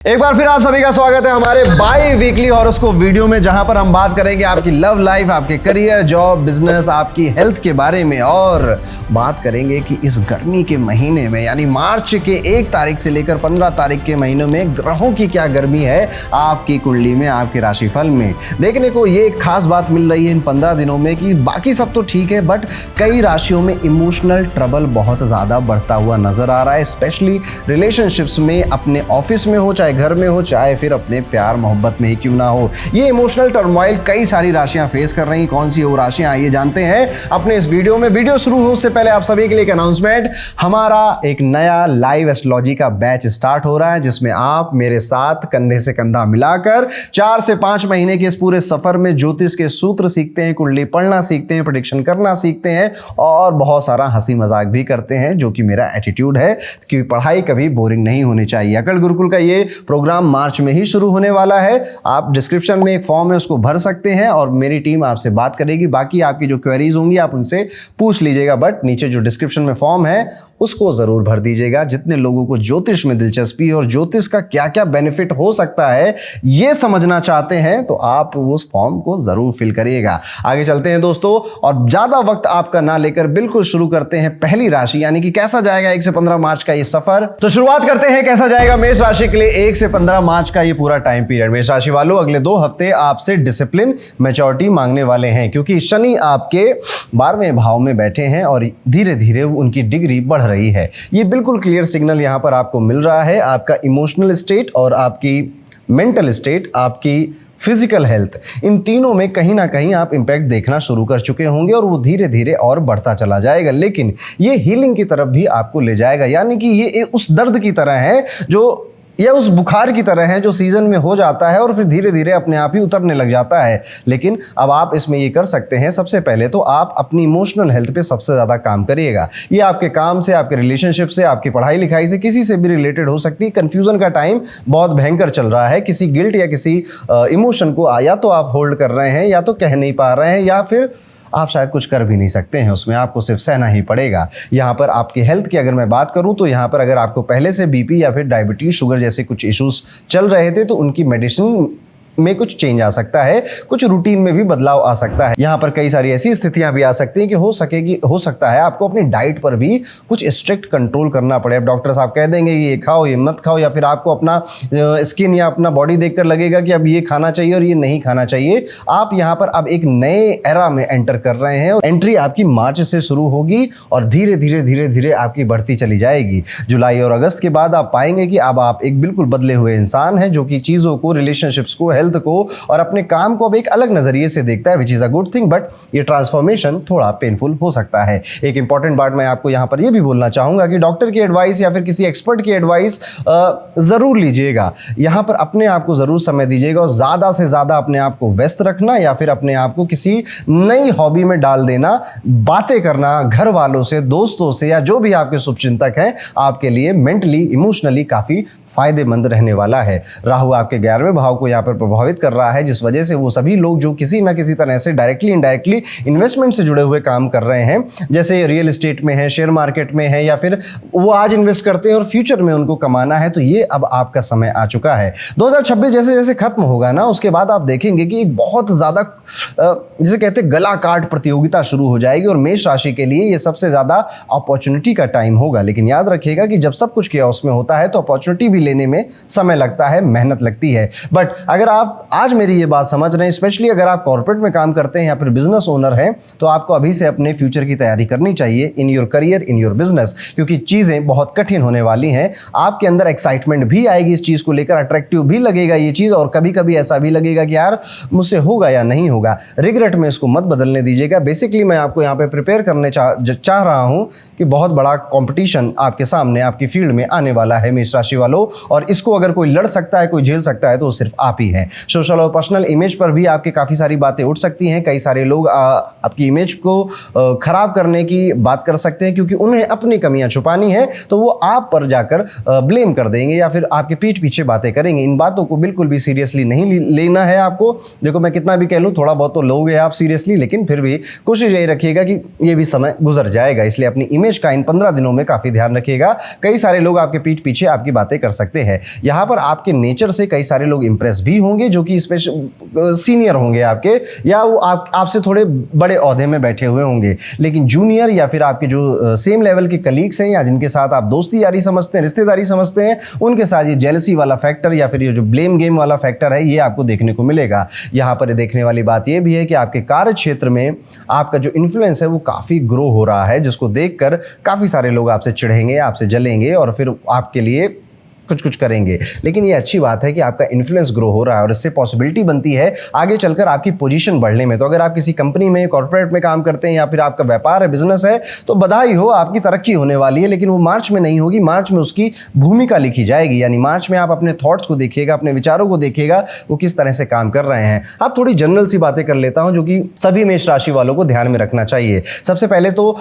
एक बार फिर आप सभी का स्वागत है हमारे बाई वीकली हॉरोस्कोप वीडियो में, जहां पर हम बात करेंगे आपकी लव लाइफ, आपके करियर, जॉब, बिजनेस, आपकी हेल्थ के बारे में। और बात करेंगे कि इस गर्मी के महीने में यानी मार्च के 1 तारीख से लेकर 15 तारीख के महीनों में ग्रहों की क्या गर्मी है आपकी कुंडली में, आपके राशिफल में। देखने को ये एक खास बात मिल रही है इन 15 दिनों में कि बाकी सब तो ठीक है, बट कई राशियों में इमोशनल ट्रबल बहुत ज्यादा बढ़ता हुआ नजर आ रहा है, स्पेशली रिलेशनशिप्स में, अपने ऑफिस में हो, चाहे घर में हो, चाहे फिर अपने प्यार मोहब्बत में ही क्यों ना हो। ये इमोशनल टर्मोइल कई सारी राशियां फेस कर रही। कौन सी वो राशियां, आइए जानते हैं अपने इस वीडियो में। वीडियो शुरू हो उससे पहले आप सभी के लिए एक अनाउंसमेंट, हमारा एक नया लाइव एस्ट्रोलॉजी का बैच स्टार्ट हो रहा है, जिसमें आप मेरे साथ कंधे से कंधा मिलाकर 4 से 5 महीने के इस पूरे सफर में ज्योतिष के सूत्र सीखते हैं, कुंडली पढ़ना सीखते हैं, प्रेडिक्शन करना सीखते हैं और बहुत सारा हंसी मजाक भी करते हैं, जो कि मेरा एटीट्यूड है कि पढ़ाई कभी बोरिंग नहीं होनी चाहिए। अकल गुरुकुल का ये प्रोग्राम मार्च में ही शुरू होने वाला है। आप डिस्क्रिप्शन में एक फॉर्म है, उसको भर सकते हैं और मेरी टीम आपसे बात करेगी। बाकी आपकी जो क्वेरीज होंगी आप उनसे पूछ लीजिएगा, बट नीचे जो डिस्क्रिप्शन में फॉर्म है उसको जरूर भर दीजिएगा। जितने लोगों को ज्योतिष में दिलचस्पी है और ज्योतिष का क्या क्या बेनिफिट हो सकता है ये समझना चाहते हैं तो आप उस फॉर्म को जरूर फिल करिएगा। आगे चलते हैं दोस्तों, और ज्यादा वक्त आपका ना लेकर बिल्कुल शुरू करते हैं पहली राशि, यानी कि कैसा जाएगा 1 से 15 मार्च का ये सफर। तो शुरुआत करते हैं कैसा जाएगा मेष राशि के लिए 1 से 15 मार्च का ये पूरा टाइम पीरियड। मेष राशि वालों, अगले 2 हफ्ते आपसे डिसिप्लिन, मैच्योरिटी मांगने वाले हैं, क्योंकि शनि आपके 12वें भाव में बैठे हैं और धीरे धीरे उनकी डिग्री बढ़ रही है। ये बिल्कुल क्लियर सिग्नल यहां पर आपको मिल रहा है। आपका इमोशनल स्टेट और आपकी मेंटल स्टेट, आपकी फिजिकल हेल्थ, इन तीनों में कहीं ना कहीं आप इंपैक्ट देखना शुरू कर चुके होंगे और वो धीरे धीरे और बढ़ता चला जाएगा। लेकिन ये हीलिंग की तरफ भी आपको ले जाएगा, यानी कि ये उस दर्द की तरह है जो, यह उस बुखार की तरह है जो सीजन में हो जाता है और फिर धीरे धीरे अपने आप ही उतरने लग जाता है। लेकिन अब आप इसमें ये कर सकते हैं, सबसे पहले तो आप अपनी इमोशनल हेल्थ पे सबसे ज़्यादा काम करिएगा। ये आपके काम से, आपके रिलेशनशिप से, आपकी पढ़ाई लिखाई से, किसी से भी रिलेटेड हो सकती है। कन्फ्यूजन का टाइम बहुत भयंकर चल रहा है। किसी गिल्ट या किसी इमोशन को या तो आप होल्ड कर रहे हैं, या तो कह नहीं पा रहे हैं, या फिर आप शायद कुछ कर भी नहीं सकते हैं, उसमें आपको सिर्फ सहना ही पड़ेगा। यहाँ पर आपकी हेल्थ की अगर मैं बात करूँ तो यहाँ पर अगर आपको पहले से बीपी या फिर डायबिटीज, शुगर जैसे कुछ इश्यूज चल रहे थे तो उनकी मेडिसिन में कुछ चेंज आ सकता है, कुछ रूटीन में भी बदलाव आ सकता है। यहाँ पर कई सारी ऐसी स्थितियां भी आ सकती हैं कि हो सकता है आपको अपनी डाइट पर भी कुछ स्ट्रिक्ट कंट्रोल करना पड़े। अब डॉक्टर साहब कह देंगे कि ये खाओ, ये मत खाओ, या फिर आपको अपना स्किन या अपना बॉडी देखकर लगेगा कि अब ये खाना चाहिए और ये नहीं खाना चाहिए। आप यहाँ पर अब एक नए एरा में एंटर कर रहे हैं और एंट्री आपकी मार्च से शुरू होगी और धीरे धीरे आपकी बढ़ती चली जाएगी। जुलाई और अगस्त के बाद आप पाएंगे कि अब आप एक बिल्कुल बदले हुए इंसान हैं, जो कि चीजों को, रिलेशनशिप्स को, हेल्थ को और अपने काम को अब एक अलग नजरिए से देखता है, which is a good thing. But ये ट्रांसफॉर्मेशन थोड़ा पेनफुल हो सकता है। एक इंपॉर्टेंट बात मैं आपको यहां पर ये भी बोलना चाहूंगा कि डॉक्टर की एडवाइस या फिर किसी एक्सपर्ट की एडवाइस जरूर लीजिएगा। यहां पर अपने आप को जरूर समय दीजिएगा और ज्यादा से ज्यादा अपने आप को व्यस्त रखना या फिर अपने आप को किसी नई हॉबी में डाल देना, बातें करना घर वालों से, दोस्तों से, या जो भी आपके शुभचिंतक हैं, आपके लिए मेंटली, इमोशनली काफी फायदेमंद रहने वाला है। राहु आपके 11वें भाव को यहाँ पर प्रभावित कर रहा है, जिस वजह से वो सभी लोग जो किसी ना किसी तरह से डायरेक्टली इनडायरेक्टली इन्वेस्टमेंट से जुड़े हुए काम कर रहे हैं, जैसे रियल एस्टेट में है, शेयर मार्केट में है, या फिर वो आज इन्वेस्ट करते हैं और फ्यूचर में उनको कमाना है, तो ये अब आपका समय आ चुका है। 2026 जैसे जैसे खत्म होगा ना, उसके बाद आप देखेंगे कि एक बहुत ज्यादा जिसे कहते हैं गला काट प्रतियोगिता शुरू हो जाएगी और मेष राशि के लिए ये सबसे ज्यादा अपॉर्चुनिटी का टाइम होगा। लेकिन याद रखिएगा कि जब सब कुछ किया उसमें होता है तो अपॉर्चुनिटी भी लेने में समय लगता है, मेहनत लगती है। बट अगर आप आज मेरी ये बात समझ रहे हैं, स्पेशली अगर आप कॉर्पोरेट में काम करते हैं या फिर बिजनेस ओनर हैं, तो आपको अभी से अपने फ्यूचर की तैयारी करनी चाहिए in your career, in your business, क्योंकि चीजें बहुत कठिन होने वाली हैं। आपके अंदर एक्साइटमेंट भी आएगी इस चीज को लेकर, अट्रैक्टिव भी लगेगा ये चीज, और कभी कभी ऐसा भी लगेगा कि यार मुझसे होगा या नहीं होगा। रिग्रेट में इसको मत बदलने दीजिएगा। बेसिकली मैं आपको यहाँ पे प्रिपेयर करने चाह रहा हूँ कि बहुत बड़ा कॉम्पिटिशन आपके सामने, आपकी फील्ड में आने वाला है मेष राशि वालों, और इसको अगर कोई लड़ सकता है, कोई झेल सकता है, तो वो सिर्फ आप ही हैं। सोशल और पर्सनल इमेज पर भी आपके काफी सारी बातें उठ सकती हैं। कई सारे लोग आपकी इमेज को खराब करने की बात कर सकते हैं, क्योंकि उन्हें अपनी कमियां छुपानी है, तो वो आप पर जाकर ब्लेम कर देंगे या फिर आपके पीठ पीछे बातें करेंगे। इन बातों को बिल्कुल भी सीरियसली नहीं लेना है आपको। देखो मैं कितना भी कह लूं, थोड़ा बहुत तो लोगे आप सीरियसली, लेकिन फिर भी कोशिश यही रखिएगा कि ये भी समय गुजर जाएगा। इसलिए अपनी इमेज का इन 15 दिनों में काफी ध्यान रखिएगा। कई सारे लोग आपके पीठ पीछे आपकी बातें कर सकते हैं। यहाँ पर आपके नेचर से कई सारे लोग इंप्रेस भी होंगे जो कि सीनियर होंगे आपके, या वो आपसे थोड़े बड़े ओहदे में बैठे हुए होंगे, लेकिन जूनियर या फिर आपके जो सेम लेवल के कलीग्स हैं या जिनके साथ आप दोस्ती यारी समझते हैं, रिश्तेदारी समझते हैं, उनके साथ ये जेलसी वाला फैक्टर या फिर ये जो ब्लेम गेम वाला फैक्टर है ये आपको देखने को मिलेगा। यहाँ पर देखने वाली बात ये भी है कि आपके कार्य क्षेत्र में आपका जो इन्फ्लुएंस है वो काफ़ी ग्रो हो रहा है, जिसको देखकर काफ़ी सारे लोग आपसे चिढ़ेंगे, आपसे जलेंगे और फिर आपके लिए कुछ करेंगे। लेकिन ये अच्छी बात है कि आपका इन्फ्लुएंस ग्रो हो रहा है और इससे पॉसिबिलिटी बनती है आगे चलकर आपकी पोजीशन बढ़ने में। तो अगर आप किसी कंपनी में, कॉर्पोरेट में काम करते हैं या फिर आपका व्यापार है, बिजनेस है, तो बधाई हो, आपकी तरक्की होने वाली है। लेकिन वो मार्च में नहीं होगी, मार्च में उसकी भूमिका लिखी जाएगी। यानी मार्च में आप अपने थॉट्स को देखिएगा, अपने विचारों को देखिएगा, वो किस तरह से काम कर रहे हैं। आप थोड़ी जनरल सी बातें कर लेता हूं जो कि सभी मेष राशि वालों को ध्यान में रखना चाहिए। सबसे पहले तो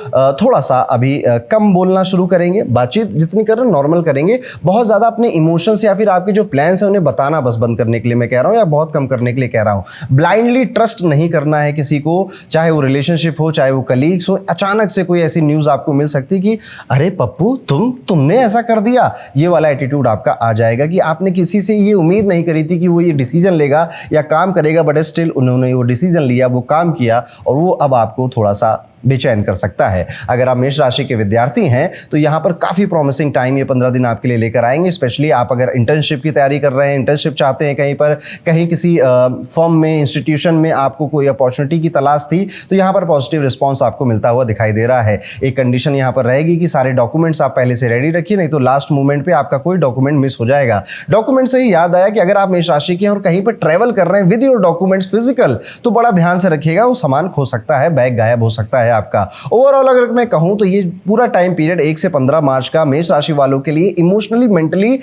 थोड़ा सा अभी कम बोलना शुरू करेंगे, बातचीत जितनी कर रहे हैं नॉर्मल करेंगे। बहुत ज्यादा अपने इमोशंस या फिर आपके जो प्लान्स हैं उन्हें बताना बस बंद करने के लिए मैं कह रहा हूं, या बहुत कम करने के लिए कह रहा हूं। ब्लाइंडली ट्रस्ट नहीं करना है किसी को, चाहे वो रिलेशनशिप हो, चाहे वो कलीग्स हो। अचानक से कोई ऐसी न्यूज आपको मिल सकती है कि अरे पप्पू तुमने ऐसा कर दिया, ये वाला एटीट्यूड आपका आ जाएगा कि आपने किसी से ये उम्मीद नहीं करी थी कि वो ये डिसीजन लेगा या काम करेगा, बट स्टिल उन्होंने वो डिसीजन लिया, वो काम किया और वो अब आपको थोड़ा सा बेचैन कर सकता है। अगर आप मेष राशि के विद्यार्थी हैं तो यहाँ पर काफ़ी प्रॉमिसिंग टाइम ये 15 दिन आपके लिए लेकर आएंगे। स्पेशली आप अगर इंटर्नशिप की तैयारी कर रहे हैं, इंटर्नशिप चाहते हैं कहीं पर, कहीं किसी फर्म में, इंस्टीट्यूशन में आपको कोई अपॉर्चुनिटी की तलाश थी, तो यहाँ पर पॉजिटिव रिस्पॉन्स आपको मिलता हुआ दिखाई दे रहा है। एक कंडीशन यहाँ पर रहेगी कि सारे डॉक्यूमेंट्स आप पहले से रेडी रखिए, नहीं तो लास्ट मोमेंट पर आपका कोई डॉक्यूमेंट मिस हो जाएगा। डॉक्यूमेंट से ही याद आया कि अगर आप मेष राशि के हैं और कहीं पर ट्रैवल कर रहे हैं विद योर डॉक्यूमेंट्स फिजिकल, तो बड़ा ध्यान से रखिएगा, वो सामान खो सकता है, बैग गायब हो सकता है आपका। ओवरऑल अगर मैं कहूं तो ये पूरा टाइम पीरियड 1 से 15 मार्च का मेष राशि वालों के लिए इमोशनली, मेंटली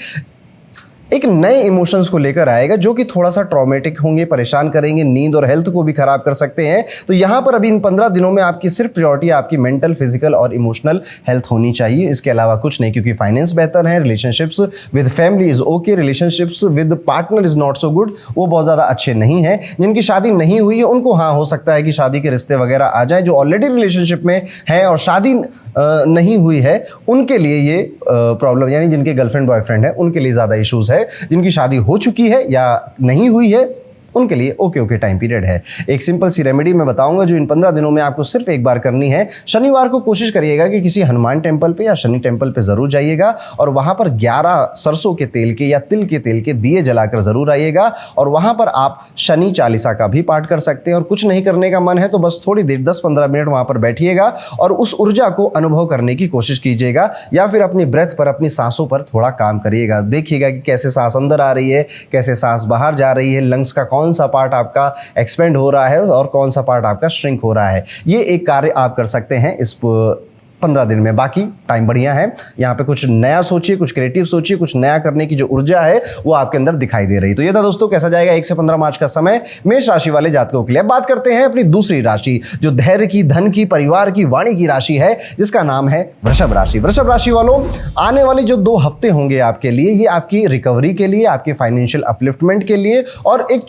एक नए इमोशंस को लेकर आएगा जो कि थोड़ा सा ट्रॉमेटिक होंगे, परेशान करेंगे, नींद और हेल्थ को भी खराब कर सकते हैं। तो यहां पर अभी इन 15 दिनों में आपकी सिर्फ प्रायोरिटी आपकी मेंटल, फिजिकल और इमोशनल हेल्थ होनी चाहिए, इसके अलावा कुछ नहीं। क्योंकि फाइनेंस बेहतर है, relationships with family is okay, relationships with partner is not so good, वो बहुत ज़्यादा अच्छे नहीं है। जिनकी शादी नहीं हुई है उनको हाँ हो सकता है कि शादी के रिश्ते वगैरह आ जाए। जो ऑलरेडी रिलेशनशिप में है और शादी नहीं हुई है उनके लिए ये प्रॉब्लम, यानी जिनके गर्लफ्रेंड बॉयफ्रेंड है उनके लिए ज़्यादा इशूज़ है। जिनकी शादी हो चुकी है या नहीं हुई है उनके लिए ओके टाइम पीरियड है। एक सिंपल सी रेमेडी मैं बताऊंगा जो इन 15 दिनों में आपको सिर्फ एक बार करनी है। शनिवार को कोशिश करिएगा कि किसी हनुमान टेम्पल पे या शनि टेम्पल पे जरूर जाइएगा और वहां पर 11 सरसों के तेल के या तिल के तेल के दिए जलाकर जरूर आइएगा। और वहां पर आप शनि चालीसा का भी पाठ कर सकते हैं। और कुछ नहीं करने का मन है तो बस थोड़ी देर 10-15 मिनट वहां पर बैठिएगा और उस ऊर्जा को अनुभव करने की कोशिश कीजिएगा, या फिर अपनी ब्रेथ पर, अपनी सांसों पर थोड़ा काम करिएगा। देखिएगा कि कैसे सांस अंदर आ रही है, कैसे सांस बाहर जा रही है, लंग्स का कौन सा पार्ट आपका एक्सपेंड हो रहा है और कौन सा पार्ट आपका श्रिंक हो रहा है। ये एक कार्य आप कर सकते हैं इस 15 दिन में। बाकी टाइम बढ़िया है, यहाँ पे कुछ नया सोचिए, कुछ क्रिएटिव सोचिए, कुछ नया करने की जो ऊर्जा है वो आपके अंदर दिखाई दे रही। तो ये था दोस्तों कैसा जाएगा 1 से 15 मार्च का समय मेष राशि वाले जातकों के लिए। अब बात करते हैं अपनी दूसरी राशि जो धैर्य की, धन की, परिवार की, वाणी की राशि है, जिसका नाम है वृषभ राशि। वृषभ राशि वालों, आने वाले जो 2 हफ्ते होंगे आपके लिए, ये आपकी रिकवरी के लिए, आपके फाइनेंशियल अपलिफ्टमेंट के लिए और एक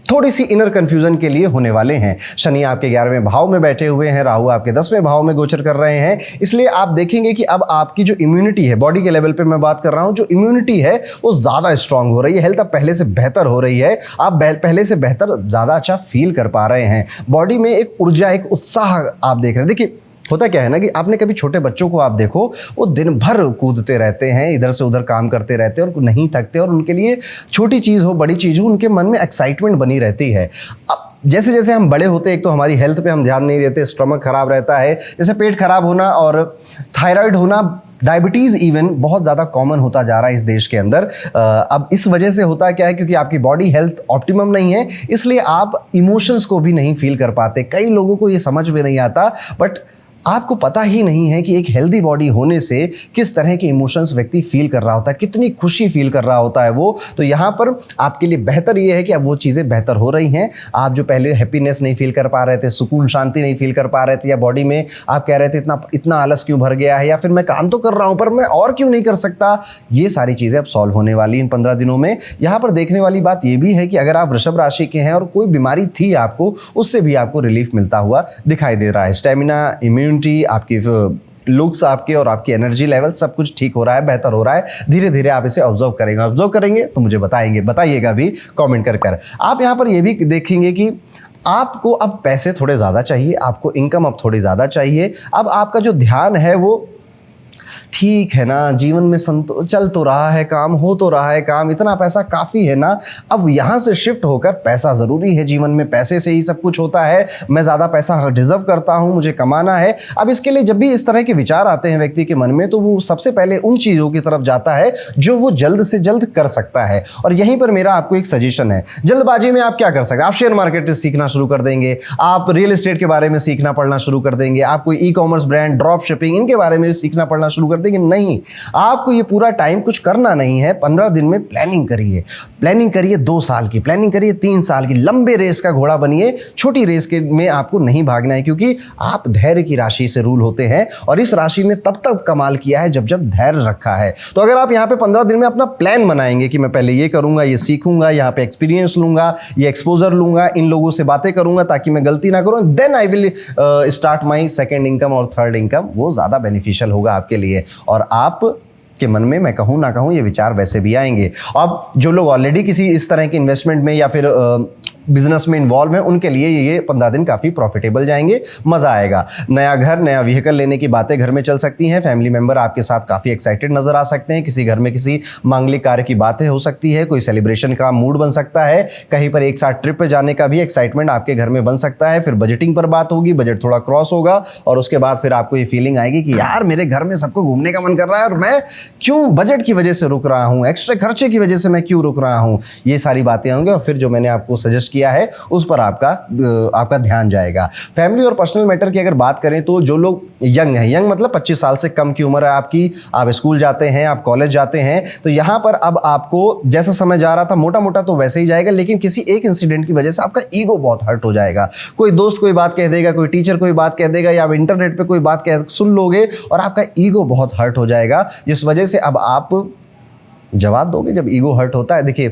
थोड़ी सी इनर कंफ्यूजन के लिए होने वाले हैं। शनि आपके 11वें भाव में बैठे हुए हैं, राहु आपके 10वें भाव में गोचर कर रहे हैं। इसलिए आप देखेंगे कि अब आपकी जो इम्यूनिटी है, बॉडी के लेवल पे मैं बात कर रहा हूं, जो इम्यूनिटी है वो ज़्यादा स्ट्रांग हो रही है। हेल्थ अब पहले से बेहतर हो रही है, आप पहले से बेहतर, ज़्यादा अच्छा फील कर पा रहे हैं। बॉडी में एक ऊर्जा, एक उत्साह आप देख रहे हैं। देखिए होता क्या है ना कि आपने कभी छोटे बच्चों को आप देखो, वो दिन भर कूदते रहते हैं, इधर से उधर काम करते रहते हैं और नहीं थकते, और उनके लिए छोटी चीज़ हो, बड़ी चीज़ हो, उनके मन में एक्साइटमेंट बनी रहती है। अब जैसे जैसे हम बड़े होते हैं, एक तो हमारी हेल्थ पे हम ध्यान नहीं देते, स्टमक खराब रहता है, जैसे पेट खराब होना और थायराइड होना, डायबिटीज़ इवन बहुत ज़्यादा कॉमन होता जा रहा है इस देश के अंदर। अब इस वजह से होता क्या है, क्योंकि आपकी बॉडी हेल्थ ऑप्टिमम नहीं है, इसलिए आप इमोशंस को भी नहीं फील कर पाते। कई लोगों को ये समझ में नहीं आता, बट आपको पता ही नहीं है कि एक हेल्दी बॉडी होने से किस तरह के इमोशंस व्यक्ति फील कर रहा होता है, कितनी खुशी फील कर रहा होता है वो। तो यहाँ पर आपके लिए बेहतर ये है कि अब वो चीज़ें बेहतर हो रही हैं। आप जो पहले हैप्पीनेस नहीं फील कर पा रहे थे, सुकून शांति नहीं फील कर पा रहे थे, या बॉडी में आप कह रहे थे इतना आलस क्यों भर गया है, या फिर मैं काम तो कर रहा हूँ पर मैं और क्यों नहीं कर सकता, ये सारी चीज़ें अब सॉल्व होने वाली इन 15 दिनों में। यहाँ पर देखने वाली बात ये भी है कि अगर आप वृषभ राशि के हैं और कोई बीमारी थी आपको, उससे भी आपको रिलीफ मिलता हुआ दिखाई दे रहा है। स्टेमिना, इम्यूनिटी, आपकी लुक्स आपके और आपकी एनर्जी लेवल सब कुछ ठीक हो रहा है, बेहतर हो रहा है। धीरे धीरे आप इसे ऑब्जर्व करेंगे तो मुझे बताइएगा भी कमेंट कर। आप यहाँ पर ये भी देखेंगे कि आपको अब पैसे थोड़े ज़्यादा चाहिए, आपको इनकम अब थोड़ी ज़्यादा चाहिए। अब आपका जो ध्यान है वो ठीक है ना, जीवन में चल तो रहा है काम, हो तो रहा है काम, इतना पैसा काफ़ी है ना। अब यहाँ से शिफ्ट होकर पैसा ज़रूरी है, जीवन में पैसे से ही सब कुछ होता है, मैं ज़्यादा पैसा डिजर्व करता हूँ, मुझे कमाना है। अब इसके लिए जब भी इस तरह के विचार आते हैं व्यक्ति के मन में, तो वो सबसे पहले उन चीज़ों की तरफ जाता है जो वो जल्द से जल्द कर सकता है। और यहीं पर मेरा आपको एक सजेशन है, जल्दबाजी में आप क्या कर सकते हैं? आप शेयर मार्केट सीखना शुरू कर देंगे, आप रियल एस्टेट के बारे में सीखना पढ़ना शुरू कर देंगे, आप कोई e commerce brand, drop shipping, इनके बारे में सीखना पढ़ना शुरू कर देंगे। नहीं, आपको ये पूरा टाइम कुछ करना नहीं है। 15 दिन में प्लानिंग करिए 2 साल की, प्लानिंग करिए 3 साल की। लंबे रेस का घोड़ा बनिए, छोटी रेस के में आपको नहीं भागना है, क्योंकि आप धैर्य की राशि से रूल होते हैं और इस राशि ने तब तक कमाल किया है जब जब धैर्य रखा है। तो अगर आप यहाँ पे 15 दिन में अपना प्लान बनाएंगे कि मैं पहले ये करूंगा, ये सीखूंगा, यहाँ पे एक्सपीरियंस लूंगा, ये एक्सपोजर लूंगा, इन लोगों से बातें करूंगा ताकि मैं गलती ना करूं, then I will start my second income और थर्ड इनकम। वो ज्यादा बेनिफिशियल होगा आपके लिए और आप के मन में, मैं कहूं ना कहूं, ये विचार वैसे भी आएंगे। अब जो लोग ऑलरेडी किसी इस तरह के इन्वेस्टमेंट में या फिर बिजनेस में इन्वॉल्व है, उनके लिए ये 15 दिन काफ़ी प्रॉफिटेबल जाएंगे, मज़ा आएगा। नया घर, नया व्हीकल लेने की बातें घर में चल सकती हैं, फैमिली मेंबर आपके साथ काफ़ी एक्साइटेड नजर आ सकते हैं, किसी घर में किसी मांगलिक कार्य की बातें हो सकती है, कोई सेलिब्रेशन का मूड बन सकता है, कहीं पर एक साथ ट्रिप पे जाने का भी एक्साइटमेंट आपके घर में बन सकता है। फिर बजटिंग पर बात होगी, बजट थोड़ा क्रॉस होगा और उसके बाद फिर आपको ये फीलिंग आएगी कि यार मेरे घर में सबको घूमने का मन कर रहा है और मैं क्यों बजट की वजह से रुक रहा हूँ, एक्स्ट्रा खर्चे की वजह से मैं क्यों रुक रहा हूँ। ये सारी बातें होंगी और फिर जो मैंने आपको सजेस्ट किया है उस पर आपका ध्यान जाएगा। फैमिली और पर्सनल मैटर की अगर बात करें तो जो लोग यंग हैं, यंग मतलब 25 साल से कम की उम्र है आपकी, आप स्कूल जाते हैं, आप कॉलेज जाते हैं, तो यहां पर अब आपको जैसा समय जा रहा था मोटा मोटा तो वैसे ही जाएगा, लेकिन किसी एक इंसिडेंट की वजह से आपका ईगो बहुत हर्ट हो जाएगा। कोई दोस्त कोई बात कह देगा, कोई टीचर कोई बात कह देगा, या आप इंटरनेट पे कोई बात सुन लोगे और आपका ईगो बहुत हर्ट हो जाएगा, जिस वजह से अब आप जवाब दोगे। जब ईगो हर्ट होता है, देखिए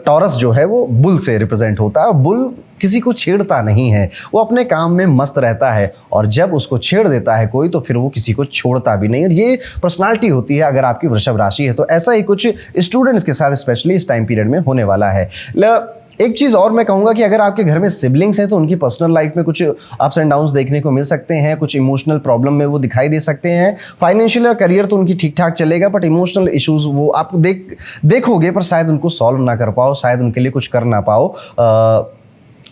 टॉरस जो है वो बुल से रिप्रेजेंट होता है और बुल किसी को छेड़ता नहीं है, वो अपने काम में मस्त रहता है और जब उसको छेड़ देता है कोई तो फिर वो किसी को छोड़ता भी नहीं। और ये पर्सनालिटी होती है अगर आपकी वृषभ राशि है, तो ऐसा ही कुछ स्टूडेंट्स के साथ स्पेशली इस टाइम पीरियड में होने वाला है। एक चीज़ और मैं कहूँगा कि अगर आपके घर में सिबलिंग्स हैं तो उनकी पर्सनल लाइफ में कुछ अप्स एंड डाउन्स देखने को मिल सकते हैं, कुछ इमोशनल प्रॉब्लम में वो दिखाई दे सकते हैं। फाइनेंशियल और करियर तो उनकी ठीक ठाक चलेगा, बट इमोशनल इश्यूज वो आप देखोगे पर शायद उनको सॉल्व ना कर पाओ, शायद उनके लिए कुछ कर ना पाओ।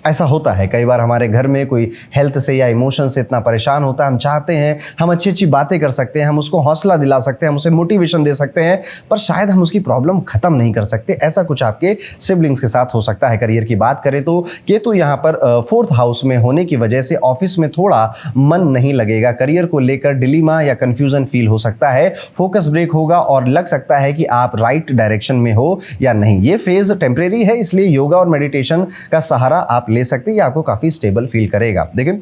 ऐसा होता है कई बार हमारे घर में कोई हेल्थ से या इमोशन से इतना परेशान होता है, हम चाहते हैं हम अच्छी अच्छी बातें कर सकते हैं, हम उसको हौसला दिला सकते हैं, हम उसे मोटिवेशन दे सकते हैं, पर शायद हम उसकी प्रॉब्लम खत्म नहीं कर सकते। ऐसा कुछ आपके सिबलिंग्स के साथ हो सकता है। करियर की बात करें तो केतु यहाँ पर 4th हाउस में होने की वजह से ऑफिस में थोड़ा मन नहीं लगेगा, करियर को लेकर डिलीमा या कंफ्यूजन फील हो सकता है, फोकस ब्रेक होगा और लग सकता है कि आप राइट डायरेक्शन में हो या नहीं। ये फेज टेम्परेरी है, इसलिए योगा और मेडिटेशन का सहारा आप ले सकते हैं, ये आपको काफी स्टेबल फील करेगा। देखिए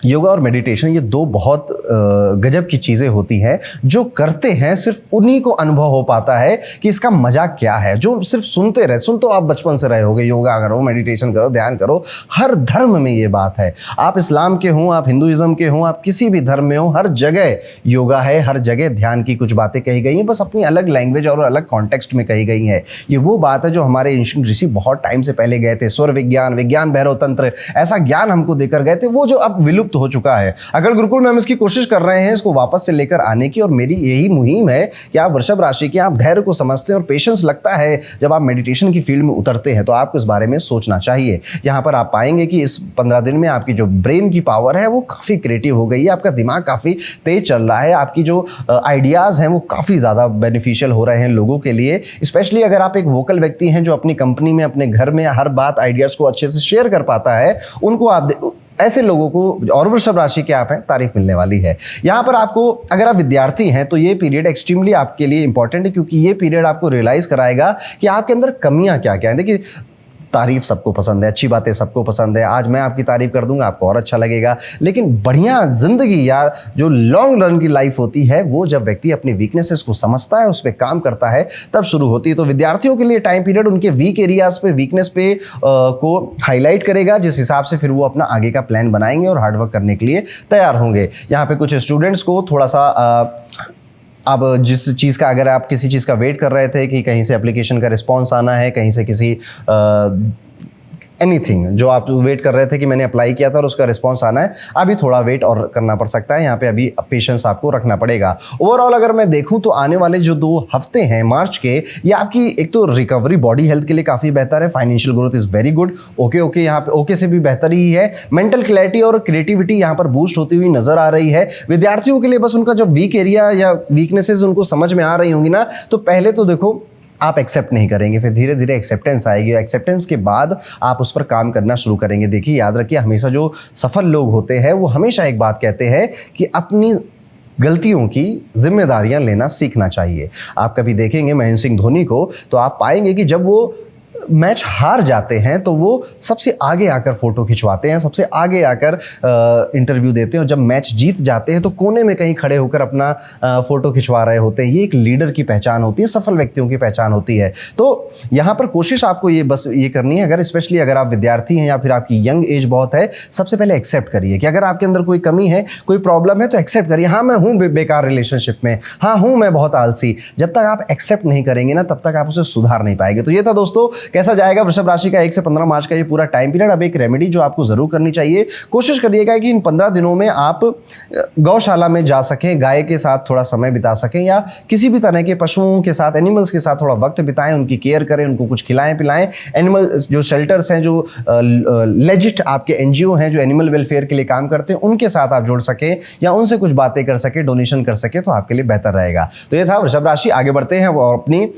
योगा और मेडिटेशन ये 2 बहुत गजब की चीज़ें होती हैं, जो करते हैं सिर्फ उन्हीं को अनुभव हो पाता है कि इसका मजा क्या है। जो सिर्फ सुनते रहे, सुन तो आप बचपन से रहे होगे, योगा करो, मेडिटेशन करो, ध्यान करो, हर धर्म में ये बात है। आप इस्लाम के हों, आप हिंदुइज्म के हों, आप किसी भी धर्म में हो, हर जगह योगा है, हर जगह ध्यान की कुछ बातें कही गई हैं, बस अपनी अलग लैंग्वेज और अलग कॉन्टेक्स्ट में कही गई हैं। ये वो बात है जो हमारे एंशिएंट ऋषि बहुत टाइम से पहले गए थे, स्वर विज्ञान, विज्ञान भैरव तंत्र, ऐसा ज्ञान हमको देकर गए थे, वो जो अब विलुप्त हो चुका है। अगर गुरुकुल में हम इसकी कोशिश कर रहे हैं इसको वापस से लेकर आने की, और मेरी यही मुहिम है कि आप वृषभ राशि के, आप धैर्य को समझते हैं और पेशेंस लगता है जब आप मेडिटेशन की फील्ड में उतरते हैं, तो आपको इस बारे में सोचना चाहिए। यहां पर आप पाएंगे कि इस 15 दिन में आपकी जो ब्रेन की पावर है वो काफी क्रिएटिव हो गई है, आपका दिमाग काफी तेज चल रहा है, आपकी जो आइडियाज हैं वो काफी ज्यादा बेनिफिशियल हो रहे हैं लोगों के लिए। स्पेशली अगर आप एक वोकल व्यक्ति हैं जो अपनी कंपनी में, अपने घर में हर बात आइडियाज को अच्छे से शेयर कर पाता है, उनको आप ऐसे लोगों को, और वृषभ राशि के आप हैं, तारीफ मिलने वाली है। यहाँ पर आपको, अगर आप विद्यार्थी हैं तो ये पीरियड एक्सट्रीमली आपके लिए इंपॉर्टेंट है, क्योंकि ये पीरियड आपको रियलाइज कराएगा कि आपके अंदर कमियां क्या क्या हैं। देखिए तारीफ सबको पसंद है, अच्छी बातें सबको पसंद है। आज मैं आपकी तारीफ कर दूंगा, आपको और अच्छा लगेगा। लेकिन बढ़िया जिंदगी या जो लॉन्ग रन की लाइफ होती है वो जब व्यक्ति अपनी वीकनेसेस को समझता है, उस पर काम करता है, तब शुरू होती है। तो विद्यार्थियों के लिए टाइम पीरियड उनके वीक एरियाज पे, वीकनेस पे को हाईलाइट करेगा, जिस हिसाब से फिर वो अपना आगे का प्लान बनाएंगे और हार्डवर्क करने के लिए तैयार होंगे। यहाँ पे कुछ स्टूडेंट्स को थोड़ा सा अब जिस चीज़ का, अगर आप किसी चीज़ का वेट कर रहे थे कि कहीं से एप्लीकेशन का रिस्पांस आना है, कहीं से किसी एनीथिंग जो आप वेट कर रहे थे कि मैंने अप्लाई किया था और उसका रिस्पांस आना है, अभी थोड़ा वेट और करना पड़ सकता है। यहाँ पे अभी पेशेंस आपको रखना पड़ेगा। ओवरऑल अगर मैं देखूं तो आने वाले जो 2 हफ्ते हैं मार्च के, ये आपकी एक तो रिकवरी बॉडी हेल्थ के लिए काफ़ी बेहतर है। Financial growth is very good. Okay यहाँ पे ओके से भी बेहतर ही है। मेंटल क्लैरिटी और क्रिएटिविटी यहाँ पर बूस्ट होती हुई नजर आ रही है। विद्यार्थियों के लिए बस उनका जो वीक एरिया या वीकनेसेस उनको समझ में आ रही होंगी ना, तो पहले तो देखो आप एक्सेप्ट नहीं करेंगे, फिर धीरे धीरे एक्सेप्टेंस आएगी। एक्सेप्टेंस के बाद आप उस पर काम करना शुरू करेंगे। देखिए, याद रखिए, हमेशा जो सफल लोग होते हैं वो हमेशा एक बात कहते हैं कि अपनी गलतियों की जिम्मेदारियां लेना सीखना चाहिए। आप कभी देखेंगे महेंद्र सिंह धोनी को, तो आप पाएंगे कि जब वो मैच हार जाते हैं तो वो सबसे आगे आकर फोटो खिंचवाते हैं, सबसे आगे आकर इंटरव्यू देते हैं, और जब मैच जीत जाते हैं तो कोने में कहीं खड़े होकर अपना फोटो खिंचवा रहे होते हैं। ये एक लीडर की पहचान होती है, सफल व्यक्तियों की पहचान होती है। तो यहाँ पर कोशिश आपको ये करनी है, अगर स्पेशली अगर आप विद्यार्थी हैं या फिर आपकी यंग एज बहुत है, सबसे पहले एक्सेप्ट करिए कि अगर आपके अंदर कोई कमी है, कोई प्रॉब्लम है, तो एक्सेप्ट करिए। हाँ, मैं हूँ बेकार रिलेशनशिप में, हाँ हूँ मैं बहुत आलसी। जब तक आप एक्सेप्ट नहीं करेंगे ना, तब तक आप उसे सुधार नहीं पाएंगे। तो ये था दोस्तों, कैसा जाएगा वृषभ राशि का 1 से 15 मार्च का ये पूरा टाइम पीरियड। अब एक रेमेडी जो आपको जरूर करनी चाहिए, कोशिश करिएगा कि इन 15 दिनों में आप गौशाला में जा सकें, गाय के साथ थोड़ा समय बिता सकें, या किसी भी तरह के पशुओं के साथ, एनिमल्स के साथ थोड़ा वक्त बिताएं, उनकी केयर करें, उनको कुछ खिलाएं पिलाएं। एनिमल जो शेल्टर्स हैं, जो लेजिट आपके एनजीओ हैं जो एनिमल वेलफेयर के लिए काम करते हैं, उनके साथ आप जुड़ सकें या उनसे कुछ बातें कर सके, डोनेशन कर सके, तो आपके लिए बेहतर रहेगा। तो ये था वृषभ राशि। आगे बढ़ते हैं और अपनी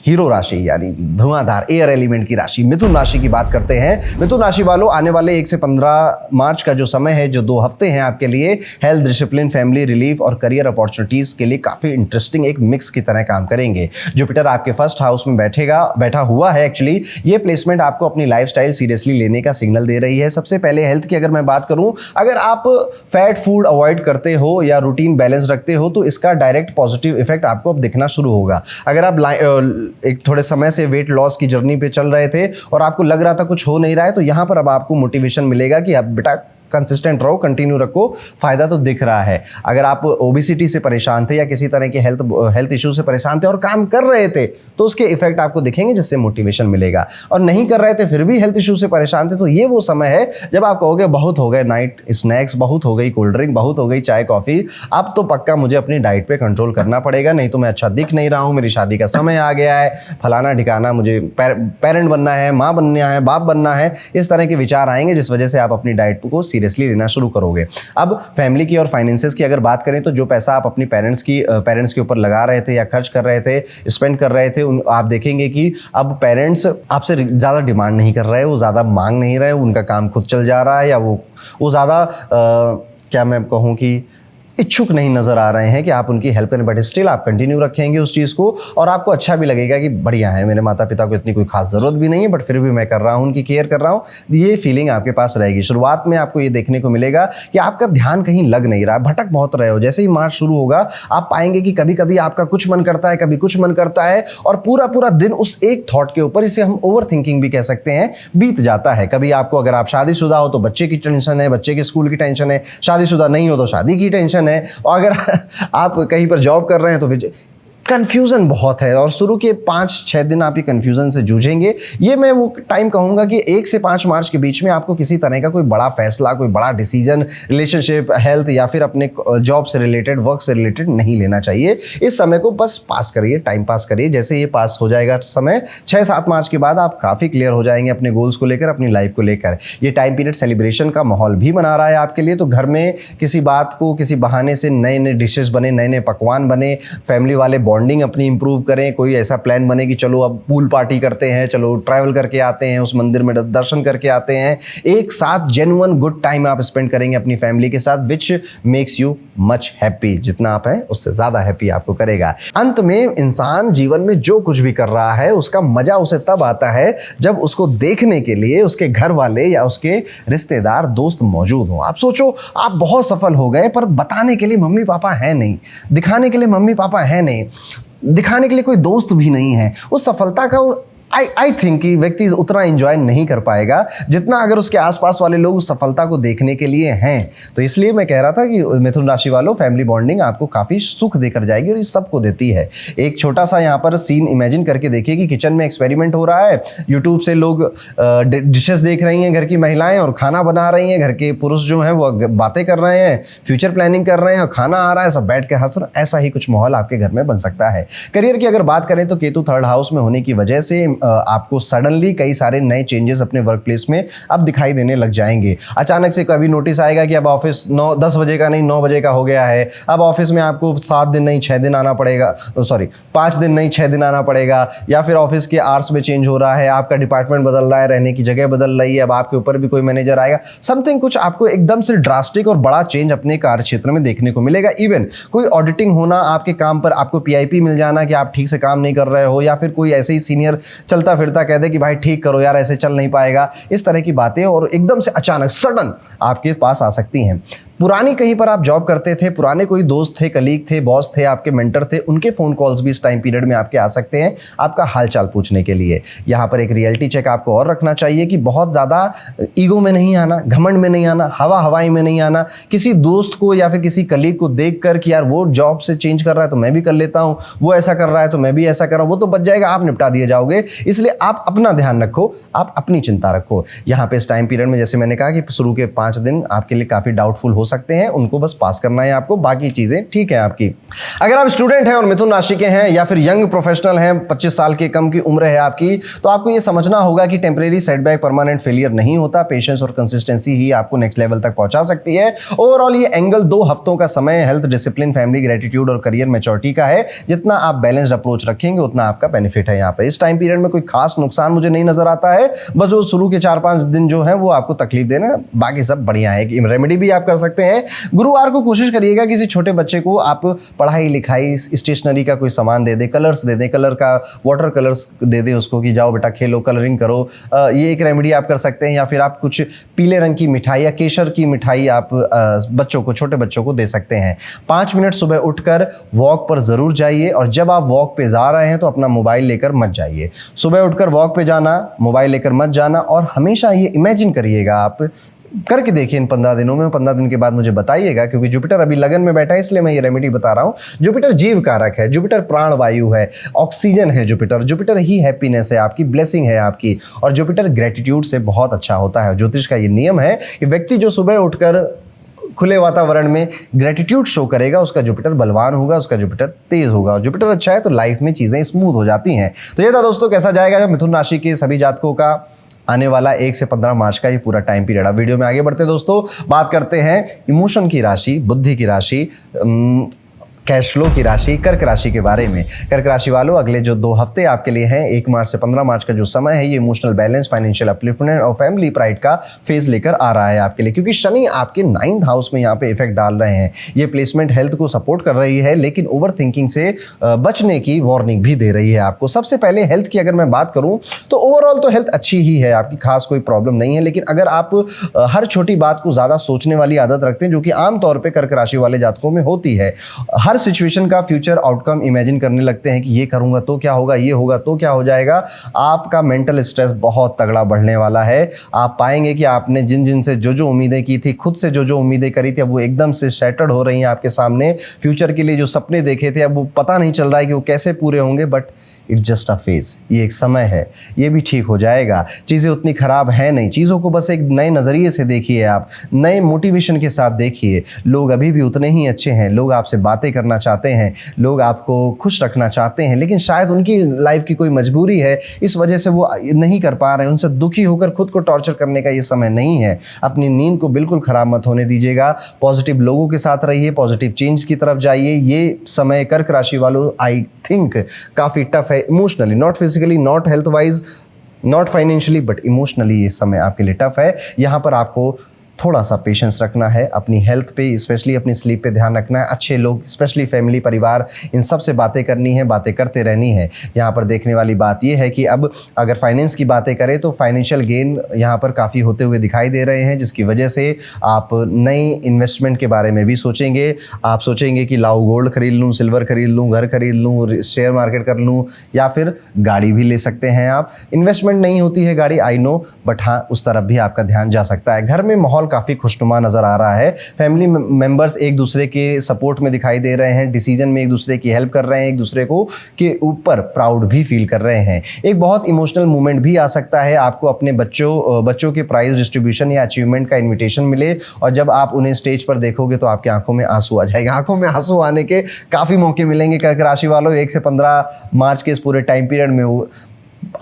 हीरो राशि यानी धुआंधार एयर एलिमेंट की राशि मिथुन राशि की बात करते हैं। मिथुन राशि वालों, आने वाले 1 से 15 मार्च का जो समय है, जो 2 हफ्ते हैं आपके लिए हेल्थ, डिसिप्लिन, फैमिली, रिलीफ और करियर अपॉर्चुनिटीज के लिए काफी इंटरेस्टिंग एक मिक्स की तरह काम करेंगे। जुपिटर आपके फर्स्ट हाउस में बैठा हुआ है। एक्चुअली ये प्लेसमेंट आपको अपनी लाइफस्टाइल सीरियसली लेने का सिग्नल दे रही है। सबसे पहले हेल्थ की अगर मैं बात करूं, अगर आप फैट फूड अवॉइड करते हो या रूटीन बैलेंस रखते हो, तो इसका डायरेक्ट पॉजिटिव इफेक्ट आपको अब दिखना शुरू होगा। अगर आप एक थोड़े समय से वेट लॉस की जर्नी पे चल रहे थे और आपको लग रहा था कुछ हो नहीं रहा है, तो यहां पर अब आपको मोटिवेशन मिलेगा कि अब बेटा कंसिस्टेंट रहो, कंटिन्यू रखो, फायदा तो दिख रहा है। अगर आप ओबेसिटी से परेशान थे या किसी तरह के हेल्थ इश्यू से परेशान थे और काम कर रहे थे, तो उसके इफेक्ट आपको दिखेंगे, जिससे मोटिवेशन मिलेगा। और नहीं कर रहे थे फिर भी हेल्थ इश्यू से परेशान थे, तो ये वो समय है जब आप कहोगे बहुत हो गए नाइट स्नैक्स, बहुत हो गई कोल्ड ड्रिंक, बहुत हो गई चाय कॉफी, अब तो पक्का मुझे अपनी डाइट पे कंट्रोल करना पड़ेगा, नहीं तो मैं अच्छा दिख नहीं रहा हूँ, मेरी शादी का समय आ गया है, फलाना ठिकाना, मुझे पेरेंट बनना है, माँ बनना है, बाप बनना है। इस तरह के विचार आएंगे, जिस वजह से आप अपनी डाइट को सीरियसली लेना शुरू करोगे। अब फैमिली की और फाइनेंसेस की अगर बात करें, तो जो पैसा आप अपनी पेरेंट्स के ऊपर लगा रहे थे या खर्च कर रहे थे, स्पेंड कर रहे थे, आप देखेंगे कि अब पेरेंट्स आपसे ज़्यादा डिमांड नहीं कर रहे, वो ज़्यादा मांग नहीं रहे, उनका काम खुद चल जा रहा है, या वो ज़्यादा क्या मैं कहूँ कि इच्छुक नहीं नजर आ रहे हैं कि आप उनकी हेल्प करें। बट स्टिल आप कंटिन्यू रखेंगे उस चीज़ को, और आपको अच्छा भी लगेगा कि बढ़िया है, मेरे माता पिता को इतनी कोई खास ज़रूरत भी नहीं है, बट फिर भी मैं कर रहा हूँ, उनकी केयर कर रहा हूँ। ये फीलिंग आपके पास रहेगी। शुरुआत में आपको ये देखने को मिलेगा कि आपका ध्यान कहीं लग नहीं रहा, भटक बहुत रहे हो। जैसे ही मार्च शुरू होगा, आप पाएंगे कि कभी कभी आपका कुछ मन करता है, कभी कुछ मन करता है, और पूरा पूरा दिन उस एक थॉट के ऊपर, इसे हम ओवर थिंकिंग भी कह सकते हैं, बीत जाता है। कभी आपको, अगर आप शादीशुदा हो तो बच्चे की टेंशन है, बच्चे के स्कूल की टेंशन है, शादीशुदा नहीं हो तो शादी की टेंशन है, और अगर आप कहीं पर जॉब कर रहे हैं तो कंफ्यूजन बहुत है, और शुरू के 5-6 दिन आप ये कंफ्यूजन से जूझेंगे। ये मैं वो टाइम कहूंगा कि 1 से 5 मार्च के बीच में आपको किसी तरह का कोई बड़ा फैसला, कोई बड़ा डिसीजन रिलेशनशिप, हेल्थ या फिर अपने जॉब से रिलेटेड, वर्क से रिलेटेड नहीं लेना चाहिए। इस समय को बस पास करिए, टाइम पास करिए। जैसे ये पास हो जाएगा समय, 6-7 मार्च के बाद आप काफ़ी क्लियर हो जाएंगे अपने गोल्स को लेकर, अपनी लाइफ को लेकर। ये टाइम पीरियड सेलिब्रेशन का माहौल भी बना रहा है आपके लिए, तो घर में किसी बात को, किसी बहाने से नए नए डिशेस बने, नए नए पकवान बने, फैमिली वाले बॉन्डिंग अपनी इंप्रूव करें, कोई ऐसा प्लान बने कि चलो अब पूल पार्टी करते हैं, चलो ट्रैवल करके आते हैं, उस मंदिर में दर्शन करके आते हैं, एक साथ जेन्युइन गुड टाइम आप स्पेंड करेंगे अपनी फैमिली के साथ, which makes you much happy. जितना आप हैं उससे ज्यादा हैप्पी आपको करेगा। अंत में इंसान जीवन में जो कुछ भी कर रहा है उसका मजा उसे तब आता है जब उसको देखने के लिए उसके घर वाले या उसके रिश्तेदार दोस्त मौजूद हो। आप सोचो, आप बहुत सफल हो गए पर बताने के लिए मम्मी पापा है नहीं, दिखाने के लिए मम्मी पापा है नहीं, दिखाने के लिए कोई दोस्त भी नहीं है। उस सफलता का आई थिंक कि व्यक्ति उतना एंजॉय नहीं कर पाएगा जितना अगर उसके आसपास वाले लोग उस सफलता को देखने के लिए हैं। तो इसलिए मैं कह रहा था कि मिथुन राशि वालों, फैमिली बॉन्डिंग आपको काफ़ी सुख देकर जाएगी और इस सबको देती है। एक छोटा सा यहाँ पर सीन इमेजिन करके देखिए कि किचन में एक्सपेरिमेंट हो रहा है, यूट्यूब से लोग डिशेस देख रही हैं घर की महिलाएं और खाना बना रही हैं, घर के पुरुष जो हैं वो बातें कर रहे हैं, फ्यूचर प्लानिंग कर रहे हैं और खाना आ रहा है, सब बैठ के हंस रहे हैं। ऐसा ही कुछ माहौल आपके घर में बन सकता है। करियर की अगर बात करें तो केतु 3rd हाउस में होने की वजह से आपको सडनली कई सारे नए चेंजेस अपने वर्क प्लेस में अब दिखाई देने लग जाएंगे। अचानक से कभी नोटिस आएगा कि अब ऑफिस 10 बजे का नहीं 9 बजे का हो गया है, अब ऑफिस में आपको 7 दिन नहीं 6 दिन आना पड़ेगा, सॉरी 5 दिन नहीं 6 दिन आना पड़ेगा, या फिर ऑफिस के आवर्स में चेंज हो रहा है, आपका डिपार्टमेंट बदल रहा है, रहने की जगह बदल रही है, अब आपके ऊपर भी कोई मैनेजर आएगा, समथिंग कुछ आपको एकदम से ड्रास्टिक और बड़ा चेंज अपने कार्य क्षेत्र में देखने को मिलेगा। इवन कोई ऑडिटिंग होना, आपके काम पर आपको PIP मिल जाना कि आप ठीक से काम नहीं कर रहे हो, या फिर कोई ऐसे ही सीनियर चलता फिरता कह दे कि भाई ठीक करो यार, ऐसे चल नहीं पाएगा, इस तरह की बातें और एकदम से अचानक सडन आपके पास आ सकती हैं। पुरानी कहीं पर आप जॉब करते थे, पुराने कोई दोस्त थे, कलीग थे, बॉस थे, आपके मेंटर थे, उनके फोन कॉल्स भी इस टाइम पीरियड में आपके आ सकते हैं आपका हालचाल पूछने के लिए। यहाँ पर एक रियलिटी चेक आपको और रखना चाहिए कि बहुत ज़्यादा ईगो में नहीं आना, घमंड में नहीं आना, हवा हवाई में नहीं आना, किसी दोस्त को या फिर किसी कलीग को देख कर कि यार वो जॉब से चेंज कर रहा है तो मैं भी कर लेता हूँ, वो ऐसा कर रहा है तो मैं भी ऐसा कर रहा हूँ, वो तो बच जाएगा, आप निपटा दिए जाओगे। इसलिए आप अपना ध्यान रखो, आप अपनी चिंता रखो। यहाँ पे इस टाइम पीरियड में जैसे मैंने कहा कि शुरू के 5 दिन आपके लिए काफ़ी डाउटफुल हो सकते हैं, उनको पास करना है आपको, बाकी चीजें ठीक है आपकी। अगर आप स्टूडेंट हैं और मिथुन राशि के हैं या फिर यंग प्रोफेशनल हैं, 25 साल के कम की उम्र है आपकी, तो आपको यह समझना होगा कि टेम्परेरी सेटबैक परमानेंट फेलियर नहीं होता। पेशेंस और कंसिस्टेंसी ही आपको नेक्स्ट लेवल तक पहुंचा सकती है। ओवरऑल ये एंगल 2 हफ्तों का समय हेल्थ, डिसिप्लिन, फैमिली, ग्रेटिट्यूड और करियर मैच्योरिटी का है। जितना आप बैलेंस्ड अप्रोच रखेंगे उतना आपका बेनिफिट है। यहाँ पे इस टाइम पीरियड में कोई खास नुकसान मुझे नहीं नजर आता है, बस वो शुरू के 4-5 दिन जो है वो आपको तकलीफ देना, बाकी सब बढ़िया है। रेमेडी भी आप कर सकते हैं। गुरुवार को कोशिश करिएगा किसी छोटे बच्चे को आप पढ़ाई लिखाई स्टेशनरी का कोई सामान दे दे, कलर्स दे दे, कलर का वाटर कलर्स दे दे उसको कि जाओ बेटा खेलो, कलरिंग करो। ये एक रेमेडी आप कर सकते हैं। या फिर आप कुछ पीले रंग की मिठाई या केसर की मिठाई आप बच्चों को, छोटे बच्चों को दे सकते हैं। 5 मिनट सुबह उठकर वॉक पर जरूर जाइए और जब आप वॉक पे जा रहे हैं तो अपना मोबाइल लेकर मत जाइए। सुबह उठकर वॉक पे जाना, मोबाइल लेकर मत जाना। और हमेशा ये इमेजिन करिएगा, आप करके देखिए इन 15 दिनों में, 15 दिन के बाद मुझे बताइएगा, क्योंकि जुपिटर अभी लगन में बैठा है इसलिए मैं ये रेमेडी बता रहा हूँ। जुपिटर जीव कारक है, जुपिटर प्राण वायु है, ऑक्सीजन है जुपिटर, जुपिटर ही हैप्पीनेस है आपकी, ब्लेसिंग है आपकी। और जुपिटर ग्रेटिट्यूड से बहुत अच्छा होता है। ज्योतिष का ये नियम है कि व्यक्ति जो सुबह उठकर खुले वातावरण में ग्रेटिट्यूड शो करेगा उसका जुपिटर बलवान होगा, उसका जुपिटर तेज होगा। और जुपिटर अच्छा है तो लाइफ में चीजें स्मूथ हो जाती हैं। तो ये था दोस्तों कैसा जाएगा मिथुन राशि के सभी जातकों का आने वाला 1 से 15 मार्च का ये पूरा टाइम पीरियड। अब वीडियो में आगे बढ़ते दोस्तों, बात करते हैं इमोशन की राशि, बुद्धि की राशि, कैश फ्लो की राशि, कर्क राशि के बारे में। कर्क राशि वालों, अगले जो 2 हफ्ते आपके लिए हैं, 1 मार्च से 15 मार्च का जो समय है, ये इमोशनल बैलेंस, फाइनेंशियल अपलिफ्टमेंट और फैमिली प्राइड का फेज लेकर आ रहा है आपके लिए, क्योंकि शनि आपके 9th हाउस में यहाँ पे इफेक्ट डाल रहे हैं। ये प्लेसमेंट हेल्थ को सपोर्ट कर रही है, लेकिन ओवर थिंकिंग से बचने की वार्निंग भी दे रही है आपको। सबसे पहले हेल्थ की अगर मैं बात करूं तो ओवरऑल तो हेल्थ अच्छी ही है आपकी, खास कोई प्रॉब्लम नहीं है। लेकिन अगर आप हर छोटी बात को ज्यादा सोचने वाली आदत रखते हैं, जो कि आमतौर पर कर्क राशि वाले जातकों में होती है, हर सिचुएशन का फ्यूचर आउटकम इमेजिन करने लगते हैं कि ये करूंगा तो क्या होगा, ये होगा तो क्या हो जाएगा, आपका मेंटल स्ट्रेस बहुत तगड़ा बढ़ने वाला है। आप पाएंगे कि आपने जिन जिन से जो उम्मीदें की थी, खुद से जो उम्मीदें करी थी, अब वो एकदम से शैटर्ड हो रही हैं आपके सामने। फ्यूचर के लिए जो सपने देखे थे अब वो पता नहीं चल रहा है कि वो कैसे पूरे होंगे, but it's just a phase, ये एक समय है, ये भी ठीक हो जाएगा। चीज़ें उतनी ख़राब है नहीं, चीज़ों को बस एक नए नज़रिए से देखिए, आप नए मोटिवेशन के साथ देखिए। लोग अभी भी उतने ही अच्छे हैं, लोग आपसे बातें करना चाहते हैं, लोग आपको खुश रखना चाहते हैं, लेकिन शायद उनकी लाइफ की कोई मजबूरी है, इस वजह से वो नहीं कर पा रहे हैं। उनसे दुखी होकर खुद को टॉर्चर करने का ये समय नहीं है। अपनी नींद को बिल्कुल ख़राब मत होने दीजिएगा, पॉजिटिव लोगों के साथ रहिए, पॉजिटिव चेंज की तरफ जाइए। ये समय कर्क राशि वालों आई थिंक काफ़ी टफ है emotionally, not physically, not health wise, not financially, but emotionally ये समय आपके लिए टफ है। यहाँ पर आपको थोड़ा सा पेशेंस रखना है, अपनी हेल्थ पे, स्पेशली अपनी स्लीप पे ध्यान रखना है। अच्छे लोग, स्पेशली फैमिली, परिवार, इन सब से बातें करनी है, बातें करते रहनी है। यहाँ पर देखने वाली बात ये है कि अब अगर फाइनेंस की बातें करें तो फाइनेंशियल गेन यहाँ पर काफ़ी होते हुए दिखाई दे रहे हैं, जिसकी वजह से आप नई इन्वेस्टमेंट के बारे में भी सोचेंगे। आप सोचेंगे कि लाओ गोल्ड खरीद लूँ, सिल्वर खरीद लूँ, घर खरीद लूँ, शेयर मार्केट कर लूँ, या फिर गाड़ी भी ले सकते हैं आप। इन्वेस्टमेंट नहीं होती है गाड़ी, आई नो, बट हाँ उस तरफ भी आपका ध्यान जा सकता है। घर में माहौल काफ़ी खुशनुमा नज़र आ रहा है, फैमिली मेंबर्स एक दूसरे के सपोर्ट में दिखाई दे रहे हैं, डिसीजन में एक दूसरे की हेल्प कर रहे हैं, एक दूसरे को के ऊपर प्राउड भी फील कर रहे हैं। एक बहुत इमोशनल मोमेंट भी आ सकता है, आपको अपने बच्चों के प्राइज डिस्ट्रीब्यूशन या अचीवमेंट का इन्विटेशन मिले, और जब आप उन्हें स्टेज पर देखोगे तो आपकी आंखों में आंसू आ जाएगा। आंखों में आंसू आने के काफ़ी मौके मिलेंगे कर्क राशि वालों। 1 से 15 मार्च के इस पूरे टाइम पीरियड में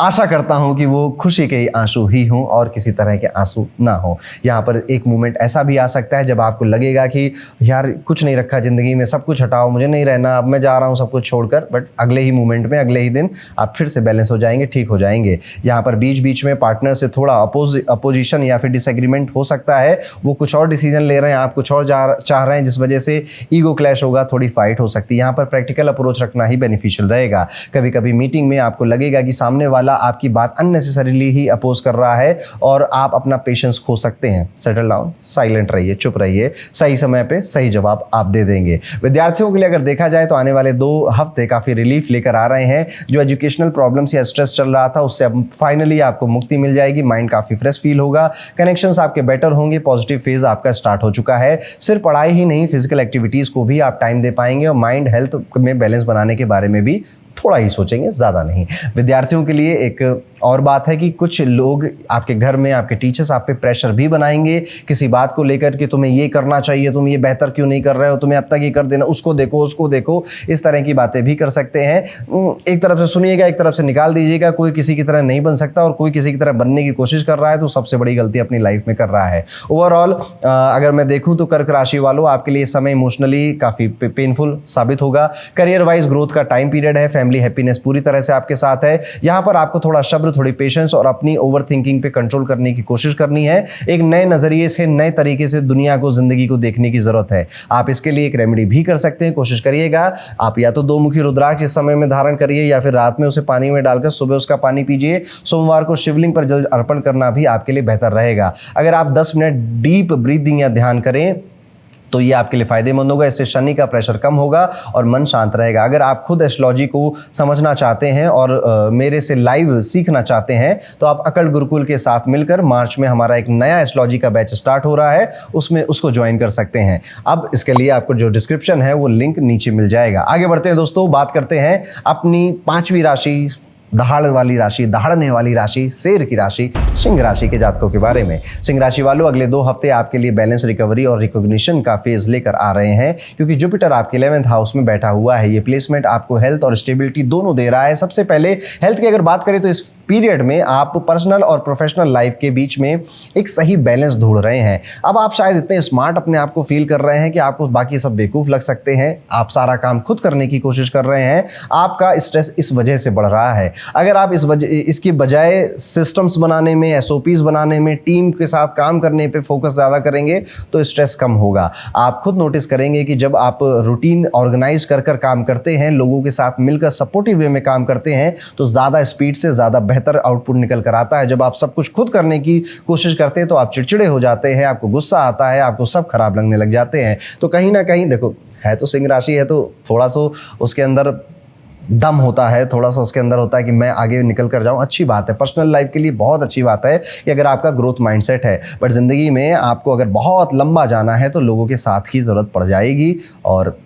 आशा करता हूं कि वो खुशी के आंसू ही हों और किसी तरह के आंसू ना हो। यहाँ पर एक मोमेंट ऐसा भी आ सकता है जब आपको लगेगा कि यार कुछ नहीं रखा ज़िंदगी में, सब कुछ हटाओ, मुझे नहीं रहना, अब मैं जा रहा हूँ सब कुछ छोड़कर, बट अगले ही मोमेंट में, अगले ही दिन आप फिर से बैलेंस हो जाएंगे, ठीक हो जाएंगे। यहाँ पर बीच बीच में पार्टनर से थोड़ा अपोजिशन या फिर डिसएग्रीमेंट हो सकता है, वो कुछ और डिसीजन ले रहे हैं, आप कुछ और चाह रहे हैं, जिस वजह से ईगो क्लैश होगा, थोड़ी फाइट हो सकती है। यहाँ पर प्रैक्टिकल अप्रोच रखना ही बेनिफिशियल रहेगा। कभी कभी मीटिंग में आपको लगेगा कि सामने वाला आपकी बात अननेसेसरीली ही अपोज कर रहा है और आप अपना पेशेंस खो सकते हैं। सेटल डाउन, साइलेंट रहिए, चुप रहिए, सही समय पे सही जवाब आप दे देंगे। विद्यार्थियों के लिए अगर देखा जाए तो आने वाले 2 हफ्ते काफी रिलीफ लेकर आ रहे हैं। जो एजुकेशनल प्रॉब्लम्स या स्ट्रेस चल रहा था उससे अब फाइनली आपको मुक्ति मिल जाएगी, माइंड काफी फ्रेश फील होगा, कनेक्शंस आपके बेटर होंगे, पॉजिटिव फेज आपका स्टार्ट हो चुका है। सिर्फ पढ़ाई ही नहीं, फिजिकल एक्टिविटीज को भी आप टाइम दे पाएंगे और माइंड हेल्थ में बैलेंस बनाने के बारे में भी थोड़ा ही सोचेंगे, ज़्यादा नहीं। विद्यार्थियों के लिए एक और बात है कि कुछ लोग आपके घर में, आपके टीचर्स आप पे प्रेशर भी बनाएंगे किसी बात को लेकर कि तुम्हें ये करना चाहिए, तुम ये बेहतर क्यों नहीं कर रहे हो, तुम्हें अब तक ये कर देना, उसको देखो, उसको देखो, इस तरह की बातें भी कर सकते हैं। एक तरफ से सुनिएगा, एक तरफ से निकाल दीजिएगा। कोई किसी की तरह नहीं बन सकता और कोई किसी की तरह बनने की कोशिश कर रहा है तो सबसे बड़ी गलती अपनी लाइफ में कर रहा है। ओवरऑल अगर मैं देखूँ तो कर्क राशि वालों आपके लिए समय इमोशनली काफ़ी पेनफुल साबित होगा। करियर वाइज ग्रोथ का टाइम पीरियड है, फैमिली हैप्पीनेस पूरी तरह से आपके साथ है। यहाँ पर आपको थोड़ा सब्र, थोड़ी पेशेंस और अपनी ओवर थिंकिंग पे कंट्रोल करने की कोशिश करनी है। एक नए नजरिए से, नए तरीके से दुनिया को, जिंदगी को देखने की जरूरत है। आप इसके लिए एक रेमेडी भी कर सकते हैं, कोशिश करिएगा। आप या तो 2 मुखी रुद्राक्ष इस समय में धारण करिए या फिर रात में उसे पानी में डालकर सुबह उसका पानी पीजिए। सोमवार को शिवलिंग पर जल अर्पण करना भी आपके लिए बेहतर रहेगा। अगर आप 10 मिनट डीप ब्रीदिंग या ध्यान करें तो ये आपके लिए फायदेमंद होगा। इससे शनि का प्रेशर कम होगा और मन शांत रहेगा। अगर आप खुद एस्ट्रोलॉजी को समझना चाहते हैं और मेरे से लाइव सीखना चाहते हैं तो आप अकल गुरुकुल के साथ मिलकर मार्च में हमारा एक नया एस्ट्रोलॉजी का बैच स्टार्ट हो रहा है, उसमें उसको ज्वाइन कर सकते हैं। अब इसके लिए आपको जो डिस्क्रिप्शन है वो लिंक नीचे मिल जाएगा। आगे बढ़ते हैं दोस्तों, बात करते हैं अपनी 5वीं राशि, दहाड़ वाली राशि, दहाड़ने वाली राशि, शेर की राशि, सिंह राशि के जातकों के बारे में। सिंह राशि वालों अगले 2 हफ्ते आपके लिए बैलेंस, रिकवरी और रिकॉग्निशन का फेज लेकर आ रहे हैं, क्योंकि जुपिटर आपके 11th हाउस में बैठा हुआ है। ये प्लेसमेंट आपको हेल्थ और स्टेबिलिटी दोनों दे रहा है। सबसे पहले हेल्थ की अगर बात करें तो इस पीरियड में आप पर्सनल और प्रोफेशनल लाइफ के बीच में एक सही बैलेंस ढूंढ रहे हैं। अब आप शायद इतने स्मार्ट अपने आप को फील कर रहे हैं कि आपको बाकी सब बेवकूफ़ लग सकते हैं। आप सारा काम खुद करने की कोशिश कर रहे हैं, आपका स्ट्रेस इस वजह से बढ़ रहा है। अगर आप इसकी बजाय सिस्टम्स बनाने में, एसओपीज बनाने में, टीम के साथ काम करने पे फोकस ज़्यादा करेंगे तो स्ट्रेस कम होगा। आप खुद नोटिस करेंगे कि जब आप रूटीन ऑर्गेनाइज कर काम करते हैं, लोगों के साथ मिलकर सपोर्टिव वे में काम करते हैं तो ज़्यादा स्पीड से ज़्यादा बेहतर आउटपुट निकल कर आता है। जब आप सब कुछ खुद करने की कोशिश करते हैं तो आप चिड़चिड़े हो जाते हैं, आपको गुस्सा आता है, आपको सब खराब लगने लग जाते हैं। तो कहीं ना कहीं देखो, है तो सिंह राशि है तो थोड़ा सा उसके अंदर दम होता है, थोड़ा सा उसके अंदर होता है कि मैं आगे निकल कर जाऊं। अच्छी बात है, पर्सनल लाइफ के लिए बहुत अच्छी बात है कि अगर आपका ग्रोथ माइंडसेट है। बट ज़िंदगी में आपको अगर बहुत लंबा जाना है तो लोगों के साथ की ज़रूरत पड़ जाएगी और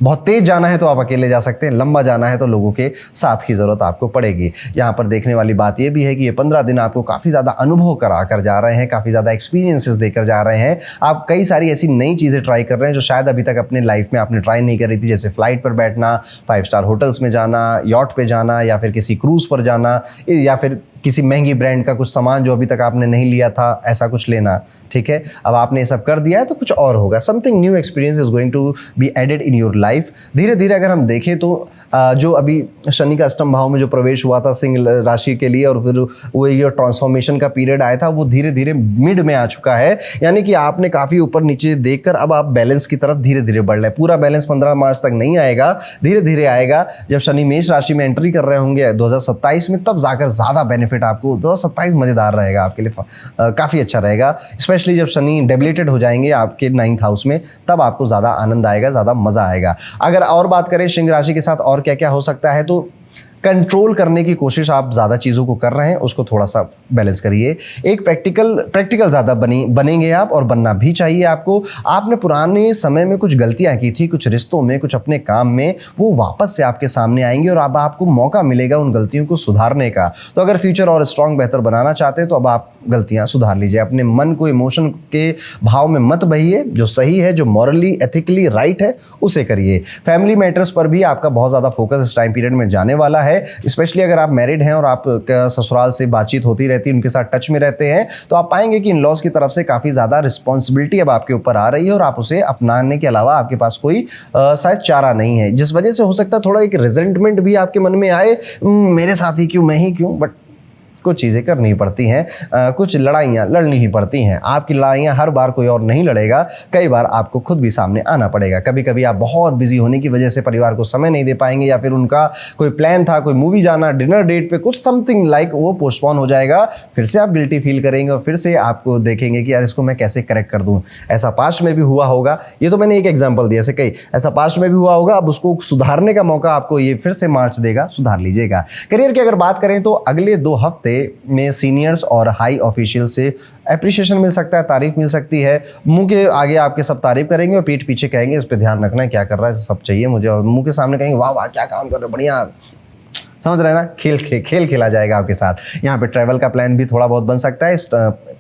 बहुत तेज जाना है तो आप अकेले जा सकते हैं, लंबा जाना है तो लोगों के साथ की जरूरत आपको पड़ेगी। यहाँ पर देखने वाली बात यह भी है कि ये 15 दिन आपको काफ़ी ज़्यादा अनुभव करा कर जा रहे हैं, काफ़ी ज़्यादा एक्सपीरियंसेस देकर जा रहे हैं। आप कई सारी ऐसी नई चीज़ें ट्राई कर रहे हैं जो शायद अभी तक अपने लाइफ में आपने ट्राई नहीं करी थी, जैसे फ्लाइट पर बैठना, 5 स्टार होटल्स में जाना, यॉट पे जाना, या फिर किसी क्रूज़ पर जाना, या फिर किसी महंगी ब्रांड का कुछ सामान जो अभी तक आपने नहीं लिया था, ऐसा कुछ लेना। ठीक है, अब आपने ये सब कर दिया है तो कुछ और होगा। Something new experience is going to be added in your life. धीरे धीरे अगर हम देखें तो जो अभी शनि का अष्टम भाव में जो प्रवेश हुआ था सिंह राशि के लिए, और फिर वो ये ट्रांसफॉर्मेशन का पीरियड आया था, वो धीरे धीरे मिड में आ चुका है। यानी कि आपने काफ़ी ऊपर नीचे देखकर अब आप बैलेंस की तरफ धीरे धीरे बढ़ रहे हैं। पूरा बैलेंस 15 मार्च तक नहीं आएगा, धीरे धीरे आएगा। जब शनि मेष राशि में एंट्री कर रहे होंगे 2027 में, तब जाकर ज़्यादा बेनिफिट आपको 2027 मज़ेदार रहेगा आपके लिए, काफ़ी अच्छा रहेगा। स्पेशली जब शनि डेबिलिटेड हो जाएंगे आपके 9th हाउस में, तब आपको ज़्यादा आनंद आएगा, ज़्यादा मज़ा आएगा। अगर और बात करें सिंह राशि के साथ और क्या क्या हो सकता है, तो कंट्रोल करने की कोशिश आप ज़्यादा चीज़ों को कर रहे हैं, उसको थोड़ा सा बैलेंस करिए। एक प्रैक्टिकल ज़्यादा बनेंगे आप, और बनना भी चाहिए आपको। आपने पुराने समय में कुछ गलतियां की थी, कुछ रिश्तों में, कुछ अपने काम में, वो वापस से आपके सामने आएंगे और अब आपको मौका मिलेगा उन गलतियों को सुधारने का। तो अगर फ्यूचर और स्ट्रांग बेहतर बनाना चाहते हैं तो अब आप गलतियां सुधार लीजिए। अपने मन को इमोशन के भाव में मत बहिए, जो सही है, जो मॉरली एथिकली राइट है, उसे करिए। फैमिली मैटर्स पर भी आपका बहुत ज़्यादा फोकस इस टाइम पीरियड में जाने वाला है। स्पेशली अगर आप मैरिड हैं और आप ससुराल से बातचीत होती रहती है, उनके साथ टच में रहते हैं, तो आप पाएंगे कि इन लॉज की तरफ से काफ़ी ज़्यादा रिस्पॉन्सिबिलिटी अब आपके ऊपर आ रही है, और आप उसे अपनाने के अलावा आपके पास कोई शायद चारा नहीं है, जिस वजह से हो सकता है थोड़ा एक रिजेंटमेंट भी आपके मन में आए, मेरे साथ ही क्यों, मैं ही क्यों। बट कुछ चीज़ें करनी पड़ती हैं, कुछ लड़ाइयाँ लड़नी ही पड़ती हैं। आपकी लड़ाइयाँ हर बार कोई और नहीं लड़ेगा, कई बार आपको खुद भी सामने आना पड़ेगा। कभी कभी आप बहुत बिजी होने की वजह से परिवार को समय नहीं दे पाएंगे, या फिर उनका कोई प्लान था, कोई मूवी जाना, डिनर डेट पे कुछ समथिंग लाइक, वो पोस्टपोन हो जाएगा। फिर से आप गिल्टी फील करेंगे और फिर से आपको देखेंगे कि यार इसको मैं कैसे करेक्ट कर दूँ। ऐसा पास्ट में भी हुआ होगा, ये तो मैंने एक एग्जाम्पल दिया, ऐसे कई ऐसा पास्ट में भी हुआ होगा। अब उसको सुधारने का मौका आपको ये फिर से मार्च देगा, सुधार लीजिएगा। करियर की अगर बात करें तो अगले 2 हफ्ते में सीनियर्स और हाई ऑफिशियल से एप्रिसिएशन मिल सकता है, तारीफ मिल सकती है। मुंह के आगे आपके सब तारीफ करेंगे और पीठ पीछे कहेंगे इस पे ध्यान रखना है, क्या कर रहा है, सब चाहिए मुझे, और मुंह के सामने कहेंगे वाह वाह क्या काम कर रहे हो, बढ़िया। समझ रहे हैं ना, खेल खेला जाएगा आपके साथ। यहाँ पे ट्रैवल का प्लान भी थोड़ा बहुत बन सकता है। इस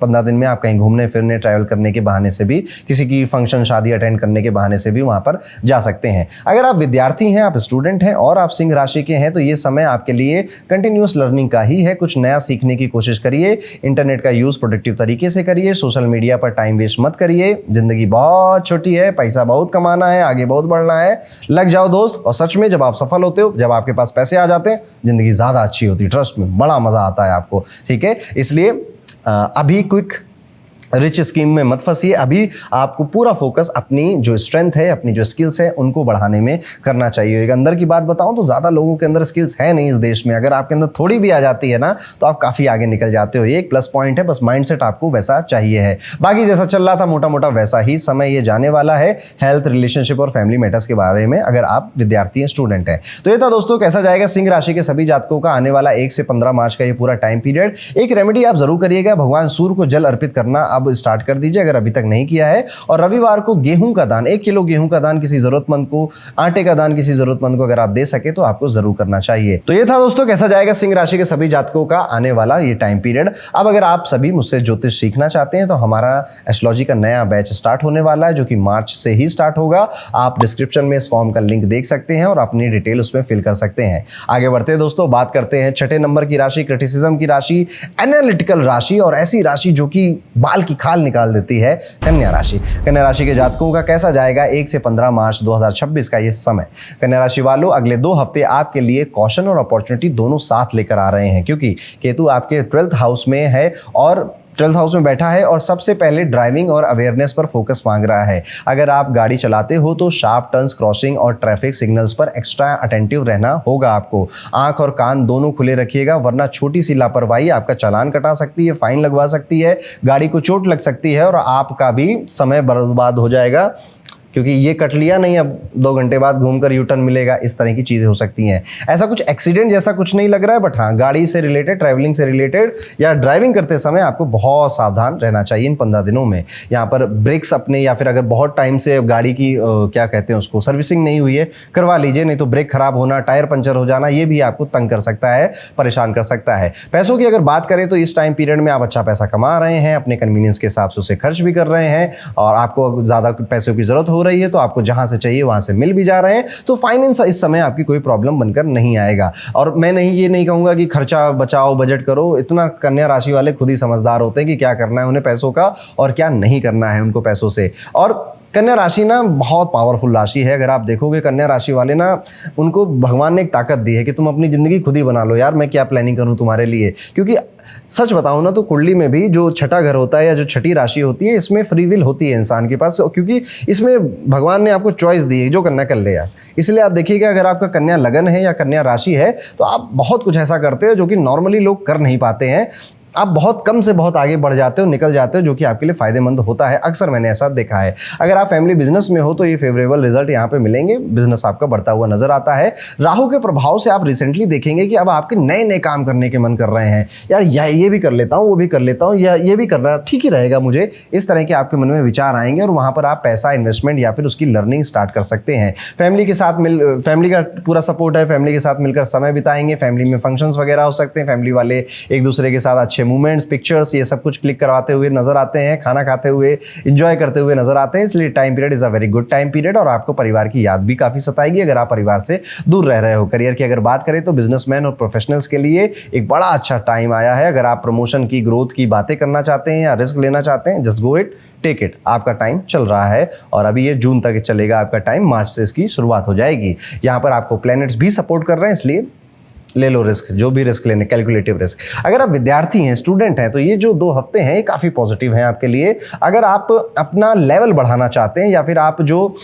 15 दिन में आप कहीं घूमने फिरने, ट्रैवल करने के बहाने से भी, किसी की फंक्शन शादी अटेंड करने के बहाने से भी वहाँ पर जा सकते हैं। अगर आप विद्यार्थी हैं, आप स्टूडेंट हैं और आप सिंह राशि के हैं, तो ये समय आपके लिए कंटिन्यूस लर्निंग का ही है। कुछ नया सीखने की कोशिश करिए, इंटरनेट का यूज़ प्रोडक्टिव तरीके से करिए, सोशल मीडिया पर टाइम वेस्ट मत करिए। जिंदगी बहुत छोटी है, पैसा बहुत कमाना है, आगे बहुत बढ़ना है, लग जाओ दोस्त। और सच में जब आप सफल होते हो, जब आपके पास पैसे आ जाते हैं, जिंदगी ज़्यादा अच्छी होती है। ट्रस्ट में बड़ा मज़ा आता है आपको, ठीक है। इसलिए अभी क्विक रिच स्कीम में मत फंसिए। अभी आपको पूरा फोकस अपनी जो स्ट्रेंथ है, अपनी जो स्किल्स है, उनको बढ़ाने में करना चाहिए। एक अंदर की बात बताऊं तो ज़्यादा लोगों के अंदर स्किल्स है नहीं इस देश में। अगर आपके अंदर थोड़ी भी आ जाती है ना, तो आप काफ़ी आगे निकल जाते हो। ये एक प्लस पॉइंट है, बस माइंडसेट आपको वैसा चाहिए है। बाकी जैसा चल रहा था मोटा मोटा वैसा ही समय ये जाने वाला है। हेल्थ, रिलेशनशिप और फैमिली मैटर्स के बारे में अगर आप विद्यार्थी हैं, स्टूडेंट हैं, तो ये था दोस्तों कैसा जाएगा सिंह राशि के सभी जातकों का आने वाला 1 से 15 मार्च का ये पूरा टाइम पीरियड। एक रेमेडी आप जरूर करिएगा, भगवान सूर्य को जल अर्पित करना अब स्टार्ट कर दीजिए अगर अभी तक नहीं किया है। और रविवार को गेहूं का दान, 1 किलो गेहूं का दान किसी जरूरतमंद को, आटे का दान किसी जरूरतमंद को अगर आप दे सके तो आपको जरूर करना चाहिए। तो ये था दोस्तों कैसा जाएगा सिंह राशि के सभी जातकों का आने वाला ये टाइम पीरियड। अब अगर आप सभी मुझसे ज्योतिष सीखना चाहते हैं तो हमारा एस्ट्रोलॉजी का नया बैच स्टार्ट होने वाला है, जो कि मार्च से ही स्टार्ट होगा। आप डिस्क्रिप्शन में इस फॉर्म का लिंक देख सकते हैं और अपनी डिटेल उसमें फिल कर सकते हैं। आगे बढ़ते हैं दोस्तों, बात करते हैं 6ठे नंबर की राशि, क्रिटिसिज्म की राशि, एनालिटिकल राशि और ऐसी राशि जो कि बाल की खाल निकाल देती है, कन्या राशि। कन्या राशि के जातकों का कैसा जाएगा 1 से 15 मार्च 2026 का ये समय। कन्या राशि वालों, अगले 2 हफ्ते आपके लिए कॉशन और अपॉर्चुनिटी दोनों साथ लेकर आ रहे हैं, क्योंकि केतु आपके 12th हाउस में है और 12th हाउस में बैठा है और सबसे पहले ड्राइविंग और अवेयरनेस पर फोकस मांग रहा है। अगर आप गाड़ी चलाते हो तो शार्प टर्न्स, क्रॉसिंग और ट्रैफिक सिग्नल्स पर एक्स्ट्रा अटेंटिव रहना होगा आपको। आंख और कान दोनों खुले रखिएगा, वरना छोटी सी लापरवाही आपका चालान कटा सकती है, फाइन लगवा सकती है, गाड़ी को चोट लग सकती है और आपका भी समय बर्बाद हो जाएगा। क्योंकि ये कट लिया नहीं, अब 2 घंटे बाद घूमकर यू टर्न मिलेगा, इस तरह की चीज़ें हो सकती हैं। ऐसा कुछ एक्सीडेंट जैसा कुछ नहीं लग रहा है, बट हाँ गाड़ी से रिलेटेड, ट्रैवलिंग से रिलेटेड या ड्राइविंग करते समय आपको बहुत सावधान रहना चाहिए इन 15 दिनों में। यहाँ पर ब्रेक्स अपने, या फिर अगर बहुत टाइम से गाड़ी की क्या कहते हैं उसको, सर्विसिंग नहीं हुई है, करवा लीजिए, नहीं तो ब्रेक खराब होना, टायर पंचर हो जाना, ये भी आपको तंग कर सकता है, परेशान कर सकता है। पैसों की अगर बात करें तो इस टाइम पीरियड में आप अच्छा पैसा कमा रहे हैं, अपने कन्वीनियंस के हिसाब से उसे खर्च भी कर रहे हैं, और आपको ज़्यादा पैसों की जरूरत हो रही है तो आपको जहां से चाहिए वहां से मिल भी जा रहे हैं, तो फाइनेंस इस समय आपकी कोई प्रॉब्लम बनकर नहीं आएगा। और मैं ये नहीं कहूंगा कि खर्चा बचाओ, बजट करो, इतना कन्या राशि वाले खुद ही समझदार होते हैं कि क्या करना है उन्हें पैसों का और क्या नहीं करना है उनको पैसों से। और कन्या राशि ना बहुत पावरफुल राशि है। अगर आप देखोगे कन्या राशि वाले ना, उनको भगवान ने एक ताकत दी है कि तुम अपनी जिंदगी खुद ही बना लो यार, मैं क्या प्लानिंग करूं तुम्हारे लिए। क्योंकि सच बताऊं ना तो कुंडली में भी जो छठा घर होता है या जो छठी राशि होती है, इसमें फ्री विल होती है इंसान के पास, क्योंकि इसमें भगवान ने आपको चॉइस दी है, जो करना कर ले यार। इसलिए आप देखिएगा अगर आपका कन्या लगन है या कन्या राशि है तो आप बहुत कुछ ऐसा करते हो जो कि नॉर्मली लोग कर नहीं पाते हैं। आप बहुत कम से बहुत आगे बढ़ जाते हो, निकल जाते हो, जो कि आपके लिए फायदेमंद होता है। अक्सर मैंने ऐसा देखा है। अगर आप फैमिली बिजनेस में हो तो ये फेवरेबल रिजल्ट यहाँ पे मिलेंगे, बिजनेस आपका बढ़ता हुआ नजर आता है। राहु के प्रभाव से आप रिसेंटली देखेंगे कि अब आपके नए नए काम करने के मन कर रहे हैं, यार ये भी कर लेता हूँ, वो भी कर लेता हूँ, या ये भी करना ठीक ही रहेगा मुझे, इस तरह के आपके मन में विचार आएंगे और वहाँ पर आप पैसा इन्वेस्टमेंट या फिर उसकी लर्निंग स्टार्ट कर सकते हैं। फैमिली के साथ फैमिली का पूरा सपोर्ट है, फैमिली के साथ मिलकर समय बिताएंगे, फैमिली में फंक्शंस वगैरह हो सकते हैं, फैमिली वाले एक दूसरे के साथ अच्छे मूवमेंट्स, पिक्चर्स, ये सब कुछ क्लिक करवाते हुए नजर आते हैं, खाना खाते हुए, एंजॉय करते हुए नजर आते हैं। इसलिए time period is a very good time period, और आपको परिवार की याद भी काफी सताएगी अगर आप परिवार से दूर रह रहे हो। करियर की अगर बात करें तो बिजनेसमैन और प्रोफेशनल्स के लिए एक बड़ा अच्छा टाइम आया है। अगर आप प्रमोशन की, ग्रोथ की बातें करना चाहते हैं या रिस्क लेना चाहते हैं, just go it, take it. आपका टाइम चल रहा है और अभी ये जून तक चलेगा आपका टाइम, मार्च से इसकी शुरुआत हो जाएगी। यहाँ पर आपको प्लैनेट्स भी सपोर्ट कर रहे हैं, इसलिए ले लो रिस्क, जो भी रिस्क लेने, कैलकुलेटिव रिस्क। अगर आप विद्यार्थी हैं, स्टूडेंट हैं, तो ये जो 2 हफ्ते हैं ये काफ़ी पॉजिटिव हैं आपके लिए। अगर आप अपना लेवल बढ़ाना चाहते हैं या फिर आप जो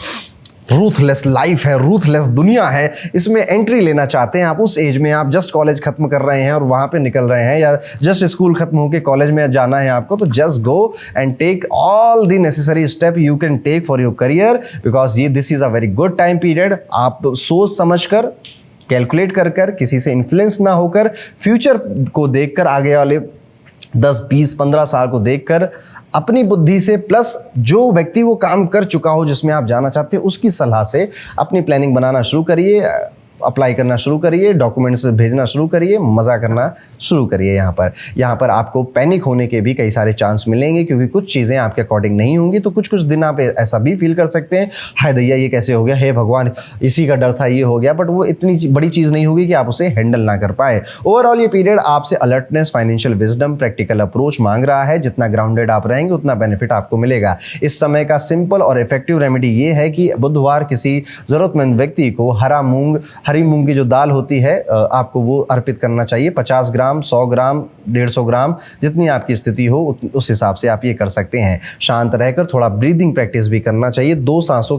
रूथलेस लाइफ है, रूथलेस दुनिया है, इसमें एंट्री लेना चाहते हैं, आप उस एज में, आप जस्ट कॉलेज खत्म कर रहे हैं और वहाँ पे निकल रहे हैं, या जस्ट स्कूल खत्म होकर कॉलेज में जाना है आपको, तो just go and take all the necessary step you can take for your career, because ये this is a very good time period. आप सोच समझकर, कैलकुलेट कर किसी से इन्फ्लुएंस ना होकर, फ्यूचर को देखकर, आगे वाले 10, 20, 15 साल को देखकर, अपनी बुद्धि से, प्लस जो व्यक्ति वो काम कर चुका हो जिसमें आप जाना चाहते हैं उसकी सलाह से अपनी प्लानिंग बनाना शुरू करिए, अप्लाई करना शुरू करिए, डॉक्यूमेंट्स भेजना शुरू करिए, मज़ा करना शुरू करिए। यहाँ पर आपको पैनिक होने के भी कई सारे चांस मिलेंगे, क्योंकि कुछ चीज़ें आपके अकॉर्डिंग नहीं होंगी। तो कुछ दिन आप ऐसा भी फील कर सकते हैं, हाय दैया ये कैसे हो गया, हे भगवान इसी का डर था, ये हो गया, बट वो इतनी बड़ी चीज़ नहीं होगी कि आप उसे हैंडल ना कर पाए। ओवरऑल ये पीरियड आपसे alertness, financial wisdom, practical approach मांग रहा है। जितना ग्राउंडेड आप रहेंगे उतना बेनिफिट आपको मिलेगा। इस समय का सिंपल और इफेक्टिव रेमेडी ये है कि बुधवार किसी जरूरतमंद व्यक्ति को हरी मूंग की जो दाल होती है आपको वो अर्पित करना चाहिए। 50 ग्राम, 100 ग्राम, 150 ग्राम, जितनी आपकी स्थिति हो उस हिसाब से आप ये कर सकते हैं। शांत रहकर थोड़ा ब्रीदिंग प्रैक्टिस भी करना चाहिए। 2 सांसों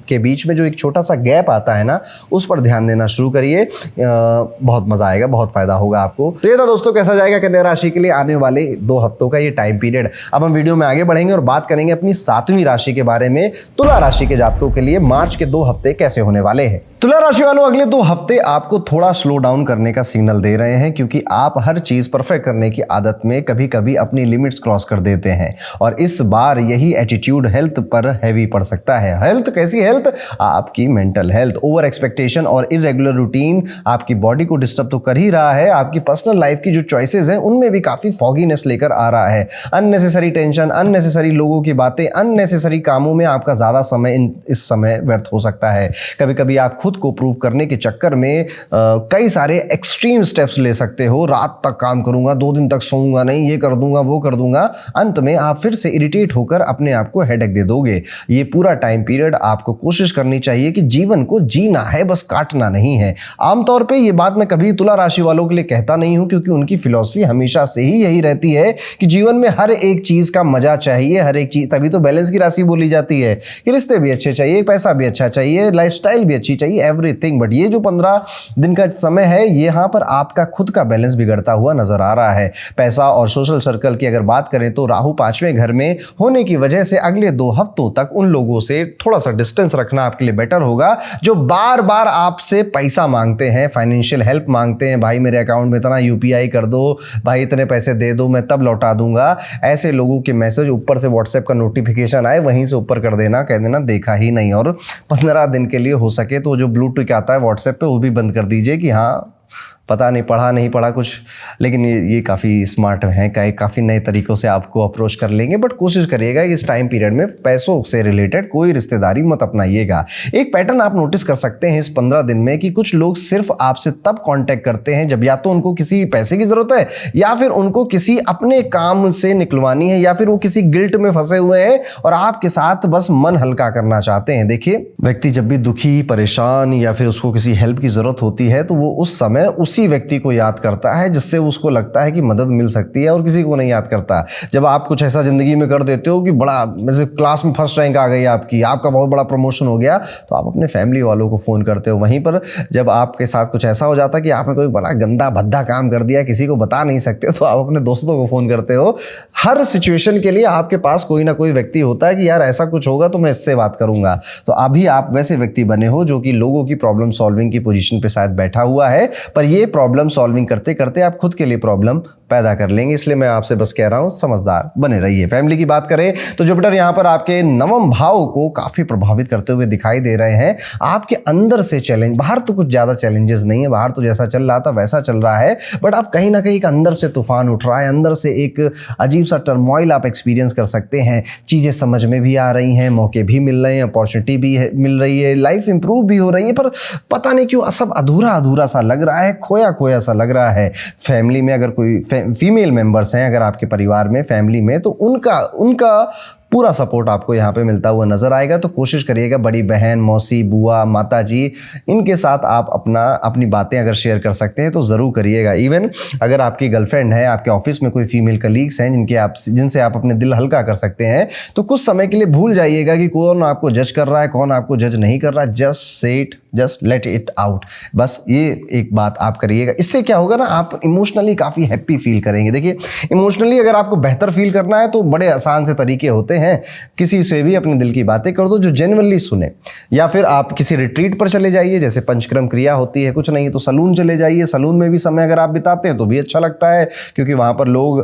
के बीच में जो एक छोटा सा गैप आता है ना, उस पर ध्यान देना शुरू करिए, बहुत मजा आएगा, बहुत फायदा होगा आपको। तो ये था दोस्तों कैसा जाएगा कन्या राशि के लिए आने वाले 2 हफ्तों का ये टाइम पीरियड। अब हम वीडियो में आगे बढ़ेंगे और बात करेंगे अपनी 7वीं राशि के बारे में। तुला राशि के जातकों के लिए मार्च के 2 हफ्ते कैसे होने वाले हैं। तुला राशि वालों, अगले 2 हफ्ते आपको थोड़ा स्लो डाउन करने का सिग्नल दे रहे हैं, क्योंकि आप हर चीज परफेक्ट करने की आदत में कभी कभी अपनी लिमिट्स क्रॉस कर देते हैं, और इस बार यही एटीट्यूड हेल्थ पर हैवी पड़ सकता है। हेल्थ कैसी हेल्थ? आपकी मेंटल हेल्थ। ओवर एक्सपेक्टेशन और इरेगुलर रूटीन आपकी बॉडी को डिस्टर्ब तो कर ही रहा है, आपकी पर्सनल लाइफ की जो चॉइसेस हैं उनमें भी काफी फॉगीनेस लेकर आ रहा है। अननेसेसरी टेंशन, अननेसेसरी लोगों की बातें, अननेसेसरी कामों में आपका ज्यादा समय इस समय व्यर्थ हो सकता है। कभी कभी आप खुद को प्रूव करने के चक्कर में कई सारे एक्सट्रीम स्टेप्स ले सकते हो। रात तक काम करूंगा, 2 दिन तक सोऊंगा नहीं, ये कर दूंगा, वो कर दूंगा, अंत में आप फिर से इरिटेट होकर अपने आप को हेडेक दे दोगे। ये पूरा टाइम पीरियड आपको आपको कोशिश करनी चाहिए कि जीवन को जीना है, बस काटना नहीं है। आमतौर पे ये बात मैं कभी तुला राशि वालों के लिए कहता नहीं हूं, क्योंकि उनकी फिलॉसफी हमेशा से ही यही रहती है कि जीवन में हर एक चीज का मजा चाहिए, हर एक चीज, तभी तो बैलेंस की राशि बोली जाती है कि रिश्ते भी अच्छे चाहिए, पैसा भी अच्छा चाहिए, लाइफस्टाइल भी अच्छी चाहिए, एवरीथिंग। बट ये जो 15 दिन का समय है, यहाँ पर आपका खुद का बैलेंस बिगड़ता हुआ नजर आ रहा है। पैसा और सोशल सर्कल की अगर बात करें तो राहु 5वें घर में होने की वजह से अगले 2 हफ्तों तक उन लोगों से थोड़ा सा डिस्टेंस रखना आपके लिए बेटर होगा जो बार बार आपसे पैसा मांगते हैं, फाइनेंशियल हेल्प मांगते हैं। भाई मेरे अकाउंट में इतना यूपीआई कर दो, भाई इतने पैसे दे दो, मैं तब लौटा दूंगा। ऐसे लोगों के मैसेज ऊपर से व्हाट्सएप का नोटिफिकेशन आए वहीं से ऊपर कर देना, कह देना देखा ही नहीं। और 15 दिन के लिए हो सके तो जो ब्लू टिक आता है व्हाट्सएप पे वो भी बंद कर दीजिए कि हाँ पता नहीं पढ़ा नहीं पढ़ा कुछ। लेकिन ये काफ़ी स्मार्ट हैं, काफ़ी नए तरीक़ों से आपको अप्रोच कर लेंगे। बट कोशिश करिएगा कि इस टाइम पीरियड में पैसों से रिलेटेड कोई रिश्तेदारी मत अपनाइएगा। एक पैटर्न आप नोटिस कर सकते हैं इस 15 दिन में कि कुछ लोग सिर्फ आपसे तब कांटेक्ट करते हैं जब या तो उनको किसी पैसे की ज़रूरत है, या फिर उनको किसी अपने काम से निकलवानी है, या फिर वो किसी गिल्ट में फंसे हुए हैं और आपके साथ बस मन हल्का करना चाहते हैं। देखिए, व्यक्ति जब भी दुखी, परेशान या फिर उसको किसी हेल्प की ज़रूरत होती है तो वो उस समय उसी व्यक्ति को याद करता है जिससे उसको लगता है कि मदद मिल सकती है, और किसी को नहीं याद करता। जब आप कुछ ऐसा जिंदगी में कर देते हो कि बड़ा, जैसे क्लास में फर्स्ट रैंक आ गई आपकी, आपका बहुत बड़ा प्रमोशन हो गया, तो आप अपने फैमिली वालों को फोन करते हो। वहीं पर जब आपके साथ कुछ ऐसा हो जाता है कि आपने कोई बड़ा गंदा भद्दा काम कर दिया, किसी को बता नहीं सकते, तो आप अपने दोस्तों को फोन करते हो। हर सिचुएशन के लिए आपके पास कोई ना कोई व्यक्ति होता है कि यार ऐसा कुछ होगा तो मैं इससे बात करूंगा। तो अभी आप वैसे व्यक्ति बने हो जो कि लोगों की प्रॉब्लम सॉल्विंग की पोजीशन पे शायद बैठा हुआ है, पर ये प्रॉब्लम सॉल्विंग करते करते आप खुद के लिए प्रॉब्लम पैदा कर लेंगे। इसलिए मैं आपसे बस कह रहा हूं, समझदार बने रहिए। फैमिली की बात करें तो जुपिटर यहां पर आपके 9वें भाव को काफी प्रभावित करते हुए दिखाई दे रहे हैं। आपके अंदर से चैलेंज, बाहर तो कुछ ज्यादा चैलेंजेस नहीं है, बाहर तो जैसा चल रहा था वैसा चल रहा है, बट आप कहीं ना कहीं एक अंदर से तूफान उठ रहा है, अंदर से एक अजीब सा टर्मोइल आप एक्सपीरियंस कर सकते हैं। चीजें समझ में भी आ रही हैं, मौके भी मिल रहे हैं, अपॉर्चुनिटी भी मिल रही है, लाइफ इंप्रूव भी हो रही है, पर पता नहीं क्यों सब अधूरा अधूरा सा लग रहा है, खोया खोया सा लग रहा है। फैमिली में अगर कोई फीमेल मेंबर्स हैं अगर आपके परिवार में, फैमिली में, तो उनका पूरा सपोर्ट आपको यहाँ पे मिलता हुआ नजर आएगा। तो कोशिश करिएगा बड़ी बहन, मौसी, बुआ, माता जी, इनके साथ आप अपनी बातें अगर शेयर कर सकते हैं तो ज़रूर करिएगा। इवन अगर आपकी गर्लफ्रेंड है, आपके ऑफिस में कोई फीमेल कलीग्स हैं जिनसे आप अपने दिल हल्का कर सकते हैं, तो कुछ समय के लिए भूल जाइएगा कि कौन आपको जज कर रहा है, कौन आपको जज नहीं कर रहा। Just say it, just let it out, बस ये एक बात आप करिएगा। इससे क्या होगा ना, आप इमोशनली काफ़ी हैप्पी फील करेंगे। देखिए, इमोशनली अगर आपको बेहतर फील करना है तो बड़े आसान से तरीके होते हैं। किसी से भी अपने दिल की बातें कर दो जो जेन्युइनली सुने, या फिर आप किसी रिट्रीट पर चले जाइए, जैसे पंचक्रम क्रिया होती है, कुछ नहीं तो सलून चले जाइए। सलून में भी समय अगर आप बिताते हैं तो भी अच्छा लगता है, क्योंकि वहाँ पर लोग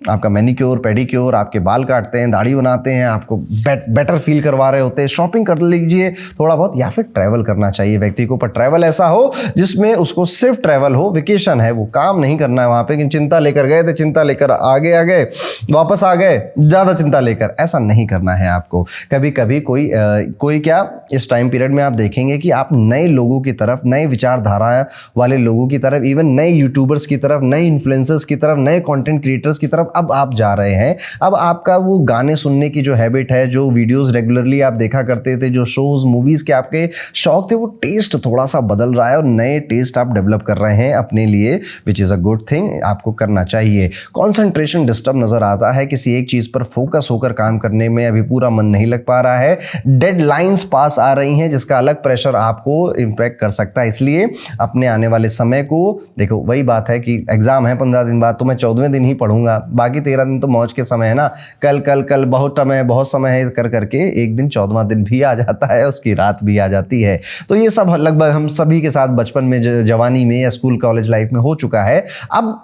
आपका मैनिक्योर, पेडिक्योर, आपके बाल काटते हैं, दाढ़ी बनाते हैं, आपको बेटर फील करवा रहे होते हैं। शॉपिंग कर लीजिए थोड़ा बहुत, या फिर ट्रैवल करना चाहिए व्यक्ति को, पर ट्रैवल ऐसा हो जिसमें उसको सिर्फ ट्रैवल हो, वेकेशन है, वो काम नहीं करना है वहाँ पे कि चिंता लेकर गए थे, चिंता लेकर आगे आ गए, वापस आ गए, ज़्यादा चिंता लेकर, ऐसा नहीं करना है आपको। कभी कभी कोई क्या, इस टाइम पीरियड में आप देखेंगे कि आप नए लोगों की तरफ, नए विचारधारा वाले लोगों की तरफ, इवन नए यूट्यूबर्स की तरफ, नए इन्फ्लुएंसर्स की तरफ, नए कंटेंट क्रिएटर्स की तरफ अब आप जा रहे हैं। अब आपका वो गाने सुनने की जो हैबिट है, जो वीडियोस रेगुलरली आप देखा करते थे, जो शोज मूवीज के आपके शौक थे, वो टेस्ट थोड़ा सा बदल रहा है और नए टेस्ट आप डेवलप कर रहे हैं अपने लिए, which is a good thing, आपको करना चाहिए। कॉन्सेंट्रेशन डिस्टर्ब नजर आता है, किसी एक चीज़ पर फोकस होकर काम करने में अभी पूरा मन नहीं लग पा रहा है। डेडलाइंस पास आ रही हैं जिसका अलग प्रेशर आपको इम्पैक्ट कर सकता है। इसलिए अपने आने वाले समय को देखो, वही बात है कि एग्जाम है 15 दिन बाद, तो मैं 14वें दिन ही पढ़ूंगा, बाकी 13 दिन तो मौज के समय है ना, कल बहुत समय है कर करके एक दिन 14वां दिन भी आ जाता है, उसकी रात भी आ जाती है। तो ये सब लगभग हम सभी के साथ बचपन में, जवानी में या स्कूल कॉलेज लाइफ में हो चुका है। अब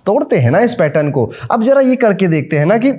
तोड़ते हैं ना इस पैटर्न को। अब जरा ये करके देखते हैं ना कि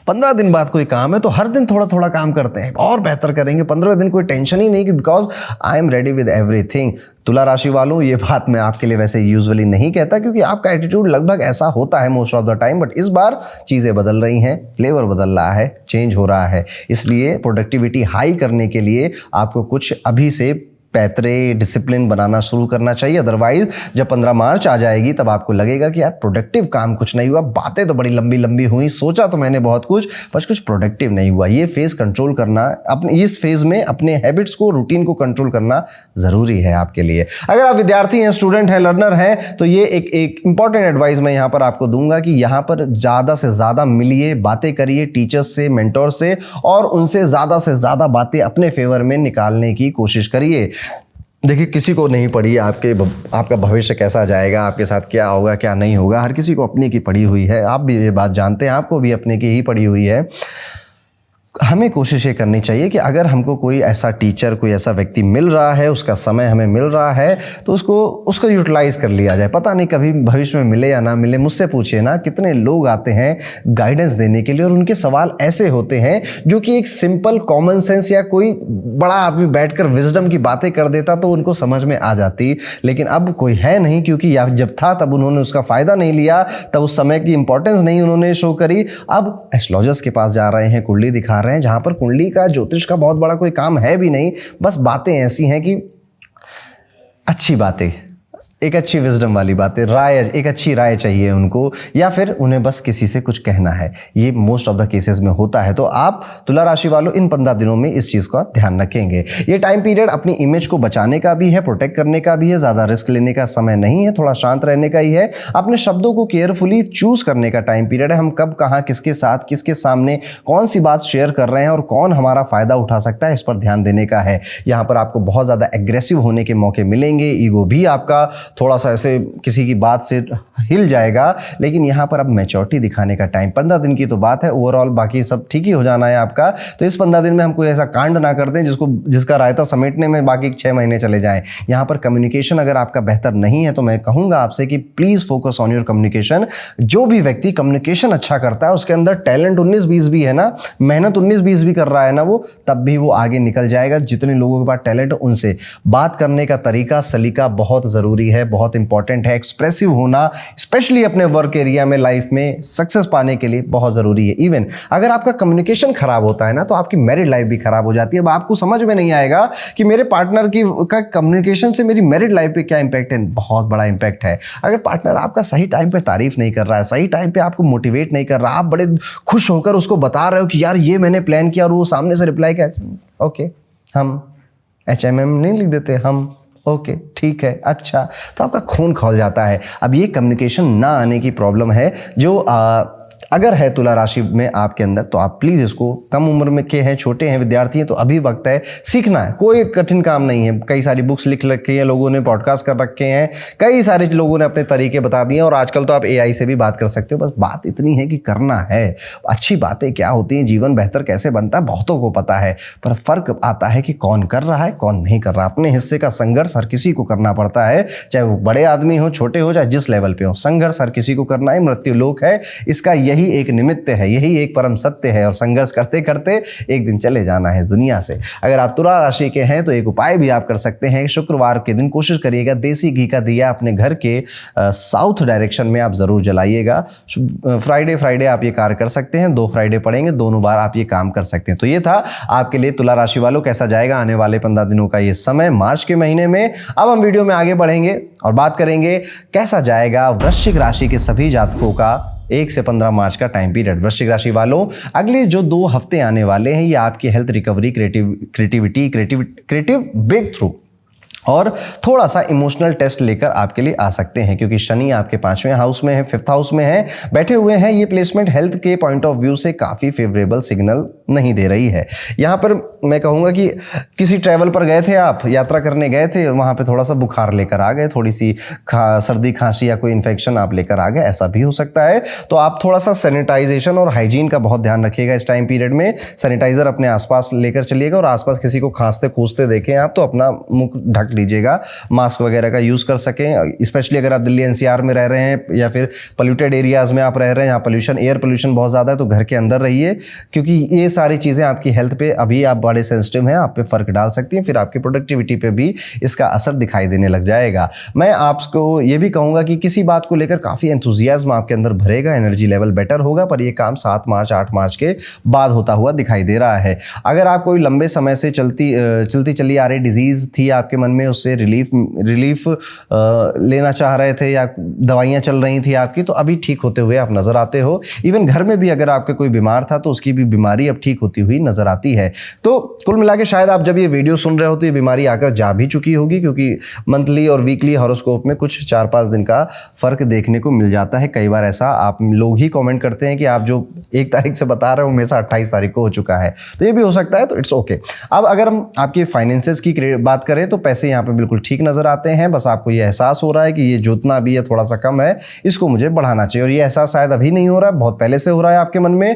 15 दिन बाद कोई काम है तो हर दिन थोड़ा थोड़ा काम करते हैं और बेहतर करेंगे। 15 दिन कोई टेंशन ही नहीं कि because I am ready with everything. तुला राशि वालों, ये बात मैं आपके लिए वैसे यूजुअली नहीं कहता क्योंकि आपका एटीट्यूड लगभग ऐसा होता है most of the time, but इस बार चीज़ें बदल रही हैं, फ्लेवर बदल रहा है, चेंज हो रहा है। इसलिए प्रोडक्टिविटी हाई करने के लिए आपको कुछ अभी से पैतरे डिसिप्लिन बनाना शुरू करना चाहिए। अदरवाइज जब 15 मार्च आ जाएगी तब आपको लगेगा कि यार प्रोडक्टिव काम कुछ नहीं हुआ, बातें तो बड़ी लंबी लंबी हुई, सोचा तो मैंने बहुत कुछ पर कुछ प्रोडक्टिव नहीं हुआ। ये फेज कंट्रोल करना, अपने इस फेज में अपने हैबिट्स को, रूटीन को कंट्रोल करना जरूरी है आपके लिए। अगर आप विद्यार्थी हैं, स्टूडेंट हैं, लर्नर हैं, तो ये एक इंपॉर्टेंट एडवाइस मैं यहाँ पर आपको दूंगा कि यहाँ पर ज़्यादा से ज़्यादा मिलिए, बातें करिए टीचर्स से, मेंटोर से, और उनसे ज़्यादा बातें अपने फेवर में निकालने की कोशिश करिए। देखिए, किसी को नहीं पड़ी आपका भविष्य कैसा जाएगा, आपके साथ क्या होगा क्या नहीं होगा, हर किसी को अपने की पड़ी हुई है। आप भी ये बात जानते हैं, आपको भी अपने की ही पड़ी हुई है। हमें कोशिश ये करनी चाहिए कि अगर हमको कोई ऐसा टीचर, कोई ऐसा व्यक्ति मिल रहा है, उसका समय हमें मिल रहा है, तो उसको यूटिलाइज कर लिया जाए। पता नहीं कभी भविष्य में मिले या ना मिले। मुझसे पूछिए ना, कितने लोग आते हैं गाइडेंस देने के लिए और उनके सवाल ऐसे होते हैं जो कि एक सिंपल कॉमन सेंस या कोई बड़ा आदमी बैठकर विजडम की बातें कर देता तो उनको समझ में आ जाती, लेकिन अब कोई है नहीं, क्योंकि जब था तब उन्होंने उसका फ़ायदा नहीं लिया, तब उस समय की इंपॉर्टेंस नहीं उन्होंने शो करी। अब एस्ट्रोलॉजर्स के पास जा रहे हैं, कुंडली दिखा रहे हैं, जहां पर कुंडली का, ज्योतिष का बहुत बड़ा कोई काम है भी नहीं, बस बातें ऐसी हैं कि अच्छी बातें, एक अच्छी विजडम वाली बातें, राय, एक अच्छी राय चाहिए उनको, या फिर उन्हें बस किसी से कुछ कहना है। ये मोस्ट ऑफ द केसेस में होता है। तो आप तुला राशि वालों इन 15 दिनों में इस चीज़ का ध्यान रखेंगे। ये टाइम पीरियड अपनी इमेज को बचाने का भी है, प्रोटेक्ट करने का भी है, ज़्यादा रिस्क लेने का समय नहीं है, थोड़ा शांत रहने का ही है। अपने शब्दों को केयरफुली चूज करने का टाइम पीरियड है। हम कब, कहाँ, किसके साथ, किसके सामने कौन सी बात शेयर कर रहे हैं और कौन हमारा फ़ायदा उठा सकता है, इस पर ध्यान देने का है। यहाँ पर आपको बहुत ज़्यादा एग्रेसिव होने के मौके मिलेंगे, ईगो भी आपका थोड़ा सा ऐसे किसी की बात से हिल जाएगा, लेकिन यहां पर अब मैच्योरिटी दिखाने का टाइम, 15 दिन की तो बात है, ओवरऑल बाकी सब ठीक ही हो जाना है आपका। तो इस 15 दिन में हम कोई ऐसा कांड ना कर दें जिसका रायता समेटने में बाकी 6 महीने चले जाएं। यहां पर कम्युनिकेशन अगर आपका बेहतर नहीं है तो मैं कहूंगा आपसे कि please focus on your communication. जो भी व्यक्ति कम्युनिकेशन अच्छा करता है, उसके अंदर टैलेंट 19-20 भी है ना, मेहनत 19-20 भी कर रहा है ना वो, तब भी वो आगे निकल जाएगा। जितने लोगों के पास टैलेंट है, उनसे बात करने का तरीका, सलीका बहुत जरूरी है, बहुत इंपॉर्टेंट है। एक्सप्रेसिव होना स्पेशली अपने वर्क एरिया में, लाइफ में सक्सेस पाने के लिए बहुत जरूरी है। इवन अगर आपका कम्युनिकेशन खराब होता है ना, तो आपकी मैरिड लाइफ भी खराब हो जाती है। अब आपको समझ में नहीं आएगा कि मेरे पार्टनर का कम्युनिकेशन से मेरी मैरिड लाइफ पे क्या इंपैक्ट है। बहुत बड़ा इंपैक्ट है। अगर पार्टनर आपका सही टाइम पे तारीफ नहीं कर रहा है, सही टाइम पे आपको मोटिवेट नहीं कर रहा, आप बड़े खुश होकर उसको बता रहे हो कि यार ये मैंने प्लान किया, और वो सामने से रिप्लाई क्या, ओके हम HMM नहीं लिख देते, हम ओके ठीक है, अच्छा, तो आपका खून खौल जाता है। अब ये कम्युनिकेशन ना आने की प्रॉब्लम है जो अगर है तुला राशि में आपके अंदर, तो आप प्लीज इसको, कम उम्र में के हैं, छोटे हैं, विद्यार्थी हैं, तो अभी वक्त है, सीखना है, कोई कठिन काम नहीं है। कई सारी बुक्स लिख रखी है लोगों ने, पॉडकास्ट कर रखे हैं, कई सारे लोगों ने अपने तरीके बता दिए, और आजकल तो आप AI से भी बात कर सकते हो। बस बात इतनी है कि करना है। अच्छी बातें क्या होती हैं, जीवन बेहतर कैसे बनता है, बहुतों को पता है, पर फर्क आता है कि कौन कर रहा है, कौन नहीं कर रहा। अपने हिस्से का संघर्ष हर किसी को करना पड़ता है, चाहे वो बड़े आदमी हो, छोटे हो, चाहे जिस लेवल पे हो, संघर्ष हर किसी को करना है। मृत्यु लोक है, इसका यही एक निमित्त है, यही एक परम सत्य है, और संघर्ष करते करते एक दिन चले जाना है इस दुनिया से। अगर आप तुला राशि के हैं तो एक उपाय भी आप कर सकते हैं। शुक्रवार के दिन कोशिश करिएगा देसी घी का दिया अपने घर के साउथ डायरेक्शन में आप जरूर जलाइएगा। फ्राइडे आप ये कार्य कर सकते हैं, 2 फ्राइडे पड़ेंगे, दोनों बार आप ये काम कर सकते हैं। तो ये था आपके लिए तुला राशि वालों, कैसा जाएगा आने वाले 15 दिनों का ये समय मार्च के महीने में। अब हम वीडियो में आगे बढ़ेंगे और बात करेंगे कैसा जाएगा वृश्चिक राशि के सभी जातकों का 1 से 15 मार्च का टाइम पीरियड। वृश्चिक राशि वालों, अगले जो 2 हफ्ते आने वाले हैं, ये आपकी health recovery, creative breakthrough और थोड़ा सा इमोशनल टेस्ट लेकर आपके लिए आ सकते हैं, क्योंकि शनि आपके 5वें हाउस में है, 5th हाउस में है, बैठे हुए हैं। ये प्लेसमेंट हेल्थ के पॉइंट ऑफ व्यू से काफ़ी फेवरेबल सिग्नल नहीं दे रही है। यहाँ पर मैं कहूँगा कि किसी ट्रैवल पर गए थे, आप यात्रा करने गए थे, वहाँ पे थोड़ा सा बुखार लेकर आ गए, थोड़ी सी सर्दी खांसी या कोई इन्फेक्शन आप लेकर आ गए, ऐसा भी हो सकता है। तो आप थोड़ा सा सैनिटाइजेशन और हाइजीन का बहुत ध्यान रखिएगा इस टाइम पीरियड में। सैनिटाइजर अपने आसपास लेकर चलिएगा, और आसपास किसी को खांसते खूंसते देखें आप तो अपना मुख ढक लीजिएगा, मास्क वगैरह का यूज़ कर सकें। स्पेशली अगर आप दिल्ली NCR में रह रहे हैं या फिर पोल्यूटेड एरियाज में आप रह रहे हैं, यहाँ पोल्यूशन, एयर पोल्यूशन बहुत ज़्यादा है, तो घर के अंदर रहिए, क्योंकि ये सारी चीज़ें आपकी हेल्थ पे अभी आप बड़े सेंसिटिव हैं, आप पे फ़र्क डाल सकती हैं, फिर आपकी प्रोडक्टिविटी पे भी इसका असर दिखाई देने लग जाएगा। मैं आपको ये भी कहूँगा कि किसी बात को लेकर काफ़ी एंथुजियाज्म आपके अंदर भरेगा, एनर्जी लेवल बेटर होगा, पर ये काम 7 मार्च 8 मार्च के बाद होता हुआ दिखाई दे रहा है। अगर आप कोई लंबे समय से चलती चली आ रही डिजीज़ थी आपके मन में, उससे रिलीफ लेना चाह रहे थे या दवाइयाँ चल रही थी आपकी, तो अभी ठीक होते हुए आप नज़र आते हो। इवन घर में भी अगर आपके कोई बीमार था तो उसकी भी बीमारी अब ठीक होती हुई नज़र आती है। तो कुल मिला के शायद आप जब ये वीडियो सुन रहे हो तो ये बीमारी आकर जा भी चुकी होगी, क्योंकि मंथली और वीकली हॉरोस्कोप में कुछ 4-5 दिन का फ़र्क देखने को मिल जाता है। कई बार ऐसा आप लोग ही कमेंट करते हैं कि आप जो 1 तारीख से बता रहे हो हमेशा 28 तारीख को हो चुका है, तो ये भी हो सकता है, तो इट्स ओके। अब अगर हम आपके फाइनेंसेस की बात करें तो पैसे यहाँ पे बिल्कुल ठीक नज़र आते हैं, बस आपको ये एहसास हो रहा है कि ये जितना भी है थोड़ा सा कम है, इसको मुझे बढ़ाना चाहिए, और ये एहसास शायद अभी नहीं हो रहा है, बहुत पहले से हो रहा है आपके मन में।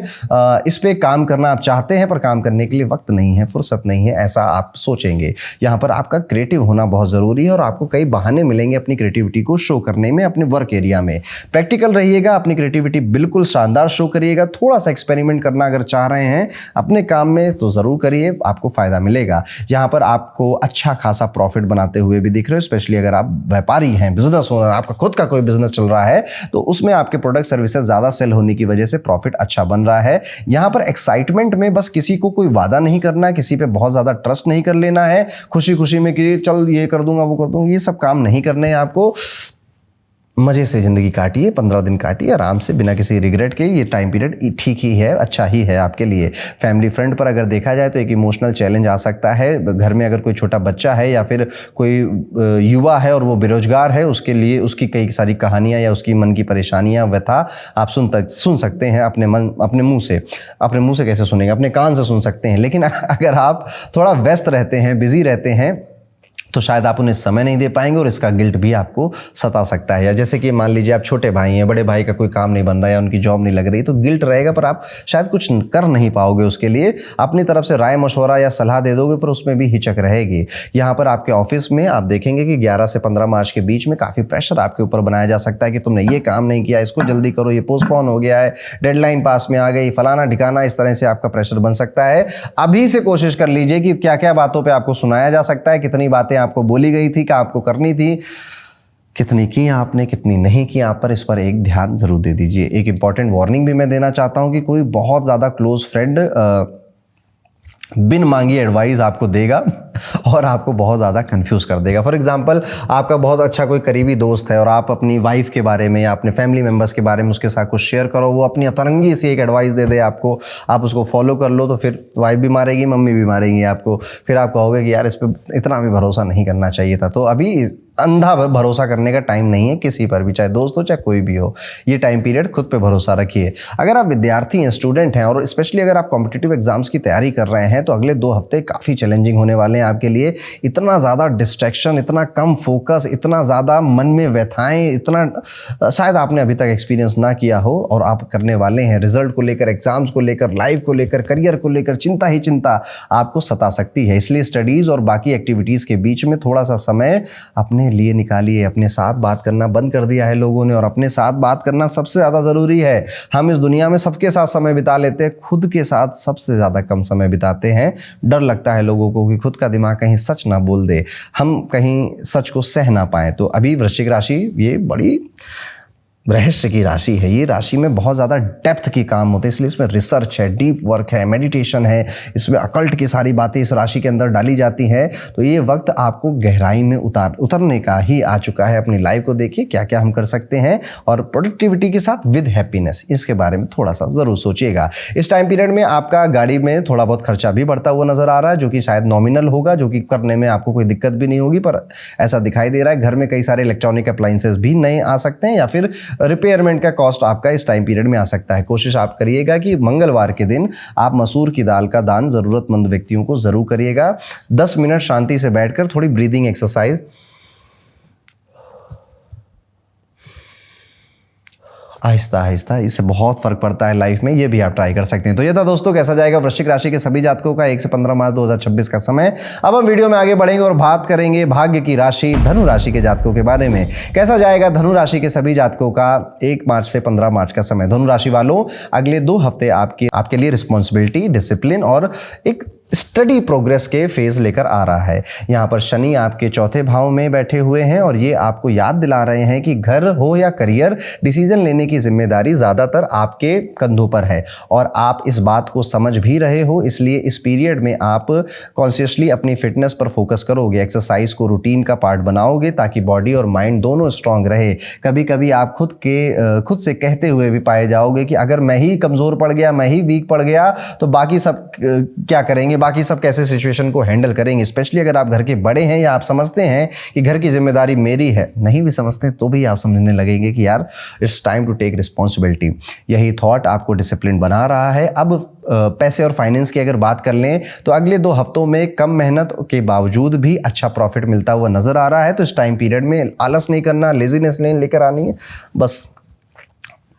इस पे काम करना आप चाहते हैं पर काम करने के लिए वक्त नहीं है, फुर्सत नहीं है, ऐसा आप सोचेंगे। यहाँ पर आपका क्रिएटिव होना बहुत ज़रूरी है और आपको कई बहाने मिलेंगे अपनी क्रिएटिविटी को शो करने में अपने वर्क एरिया में। प्रैक्टिकल रहिएगा, अपनी क्रिएटिविटी बिल्कुल शानदार शो करिएगा। थोड़ा सा एक्सपेरिमेंट करना अगर चाह रहे हैं अपने काम में तो ज़रूर करिए, आपको फ़ायदा मिलेगा। यहाँ पर आपको अच्छा खासा प्रॉफिट बनाते हुए भी दिख रहे हो, स्पेशली अगर आप व्यापारी हैं, बिजनेस ओनर, आपका खुद का कोई बिजनेस चल रहा है तो उसमें आपके प्रोडक्ट सर्विसेज ज़्यादा सेल होने की वजह से प्रॉफिट अच्छा बन रहा है। यहाँ पर एक्साइटमेंट में बस किसी को कोई वादा नहीं करना है, किसी पे बहुत ज़्यादा ट्रस्ट नहीं कर लेना है, खुशी खुशी में कि चल ये कर दूंगा वो कर दूंगा, ये सब काम नहीं करने हैं आपको। मज़े से ज़िंदगी काटिए, 15 दिन काटिए आराम से बिना किसी रिग्रेट के। ये टाइम पीरियड ठीक ही है, अच्छा ही है आपके लिए। फैमिली फ्रंट पर अगर देखा जाए तो एक इमोशनल चैलेंज आ सकता है। घर में अगर कोई छोटा बच्चा है या फिर कोई युवा है और वो बेरोजगार है, उसके लिए उसकी कई सारी कहानियाँ या उसकी मन की परेशानियाँ, व्यथा आप सुन सकते हैं अपने मुँह से। अपने मुँह से कैसे सुनेंगे, अपने कान से सुन सकते हैं। लेकिन अगर आप थोड़ा व्यस्त रहते हैं, बिजी रहते हैं, तो शायद आप उन्हें समय नहीं दे पाएंगे और इसका गिल्ट भी आपको सता सकता है। या जैसे कि मान लीजिए आप छोटे भाई हैं, बड़े भाई का कोई काम नहीं बन रहा है या उनकी जॉब नहीं लग रही, तो गिल्ट रहेगा, पर आप शायद कुछ कर नहीं पाओगे उसके लिए। अपनी तरफ से राय मशवरा या सलाह दे दोगे पर उसमें भी हिचक रहेगी। यहाँ पर आपके ऑफिस में आप देखेंगे कि 11 से 15 मार्च के बीच में काफ़ी प्रेशर आपके ऊपर बनाया जा सकता है कि तुमने ये काम नहीं किया, इसको जल्दी करो, ये पोस्टपोन हो गया है, डेडलाइन पास में आ गई, फलाना ठिकाना, इस तरह से आपका प्रेशर बन सकता है। अभी से कोशिश कर लीजिए कि क्या क्या बातों पर आपको सुनाया जा सकता है, कितनी बातें आपको बोली गई थी, क्या आपको करनी थी, कितनी की आपने, कितनी नहीं की आप पर, इस पर एक ध्यान जरूर दे दीजिए। एक इंपॉर्टेंट वार्निंग भी मैं देना चाहता हूं कि कोई बहुत ज़्यादा क्लोज फ्रेंड बिन मांगी एडवाइस आपको देगा और आपको बहुत ज़्यादा कंफ्यूज कर देगा। फॉर एग्जांपल, आपका बहुत अच्छा कोई करीबी दोस्त है और आप अपनी वाइफ के बारे में या अपने फैमिली मेम्बर्स के बारे में उसके साथ कुछ शेयर करो, वो अपनी अतरंगी सी एक एडवाइस दे दे आपको, आप उसको फॉलो कर लो, तो फिर वाइफ भी मारेगी, मम्मी भी मारेंगी आपको, फिर आप कहोगे कि यार इस पर इतना भी भरोसा नहीं करना चाहिए था। तो अभी अंधा भरोसा करने का टाइम नहीं है किसी पर भी, चाहे दोस्त हो चाहे कोई भी हो। ये टाइम पीरियड खुद पे भरोसा रखिए। अगर आप विद्यार्थी हैं, स्टूडेंट हैं और स्पेशली अगर आप कॉम्पिटिटिव एग्जाम्स की तैयारी कर रहे हैं, तो अगले 2 हफ्ते काफ़ी चैलेंजिंग होने वाले हैं आपके लिए। इतना ज़्यादा डिस्ट्रैक्शन, इतना कम फोकस, इतना ज़्यादा मन में व्यथाएं, इतना शायद आपने अभी तक एक्सपीरियंस ना किया हो और आप करने वाले हैं। रिजल्ट को लेकर, एग्जाम्स को लेकर, लाइफ को लेकर, करियर को लेकर चिंता ही चिंता आपको सता सकती है। इसलिए स्टडीज़ और बाकी एक्टिविटीज़ के बीच में थोड़ा सा समय अपने लिए निकालिए। अपने साथ बात करना बंद कर दिया है लोगों ने, और अपने साथ बात करना सबसे ज़्यादा ज़रूरी है। हम इस दुनिया में सबके साथ समय बिता लेते हैं, खुद के साथ सबसे ज़्यादा कम समय बिताते हैं। डर लगता है लोगों को कि खुद का दिमाग कहीं सच ना बोल दे, हम कहीं सच को सह ना पाए। तो अभी वृश्चिक राशि ये बड़ी रहस्य की राशि है। ये राशि में बहुत ज़्यादा डेप्थ की काम होते हैं, इसलिए इसमें रिसर्च है, डीप वर्क है, मेडिटेशन है, इसमें अकल्ट की सारी बातें इस राशि के अंदर डाली जाती हैं। तो ये वक्त आपको गहराई में उतरने का ही आ चुका है। अपनी लाइफ को देखिए, क्या क्या हम कर सकते हैं, और प्रोडक्टिविटी के साथ विद हैप्पीनेस, इसके बारे में थोड़ा सा ज़रूर सोचिएगा। इस टाइम पीरियड में आपका गाड़ी में थोड़ा बहुत खर्चा भी बढ़ता हुआ नज़र आ रहा है, जो कि शायद नॉमिनल होगा, जो कि करने में आपको कोई दिक्कत भी नहीं होगी, पर ऐसा दिखाई दे रहा है। घर में कई सारे इलेक्ट्रॉनिक अप्लाइंसेस भी नए आ सकते हैं, या फिर रिपेयरमेंट का कॉस्ट आपका इस टाइम पीरियड में आ सकता है। कोशिश आप करिएगा कि मंगलवार के दिन आप मसूर की दाल का दान जरूरतमंद व्यक्तियों को जरूर करिएगा। 10 मिनट शांति से बैठकर थोड़ी ब्रीदिंग एक्सरसाइज आहिस्ता आहिस्ता इससे बहुत फर्क पड़ता है लाइफ में, ये भी आप ट्राई कर सकते हैं। तो ये था दोस्तों कैसा जाएगा वृश्चिक राशि के सभी जातकों का 1 से 15 मार्च 2026 का समय। अब हम वीडियो में आगे बढ़ेंगे और बात करेंगे भाग्य की राशि धनु राशि के जातकों के बारे में। कैसा जाएगा धनु राशि के सभी जातकों का 1 मार्च से 15 मार्च का समय। धनु राशि वालों, अगले 2 हफ्ते आपके लिए रिस्पॉन्सिबिलिटी, डिसिप्लिन और एक स्टडी प्रोग्रेस के फेज लेकर आ रहा है। यहाँ पर शनि आपके चौथे भाव में बैठे हुए हैं और ये आपको याद दिला रहे हैं कि घर हो या करियर, डिसीजन लेने की जिम्मेदारी ज्यादातर आपके कंधों पर है और आप इस बात को समझ भी रहे हो। इसलिए इस पीरियड में आप कॉन्शियसली अपनी फिटनेस पर फोकस करोगे, एक्सरसाइज को रूटीन का पार्ट बनाओगे ताकि बॉडी और माइंड दोनों स्ट्रांग रहे। कभी कभी आप खुद से कहते हुए भी पाए जाओगे कि अगर मैं ही कमजोर पड़ गया, मैं ही वीक पड़ गया तो बाकी सब क्या करेंगे, बाकी सब कैसे सिचुएशन को हैंडल करेंगे। स्पेशली अगर आप घर के बड़े हैं या आप समझते हैं कि घर की जिम्मेदारी मेरी है, नहीं भी समझते तो भी आप समझने लगेंगे कि यार it's time to take responsibility. यही थॉट आपको डिसिप्लिन बना रहा है। अब पैसे और फाइनेंस की अगर बात कर लें तो अगले 2 हफ्तों में कम मेहनत के बावजूद भी अच्छा प्रॉफिट मिलता हुआ नजर आ रहा है। तो इस टाइम पीरियड में आलस नहीं करना, लेजीनेस नहीं लेकर आनी है। बस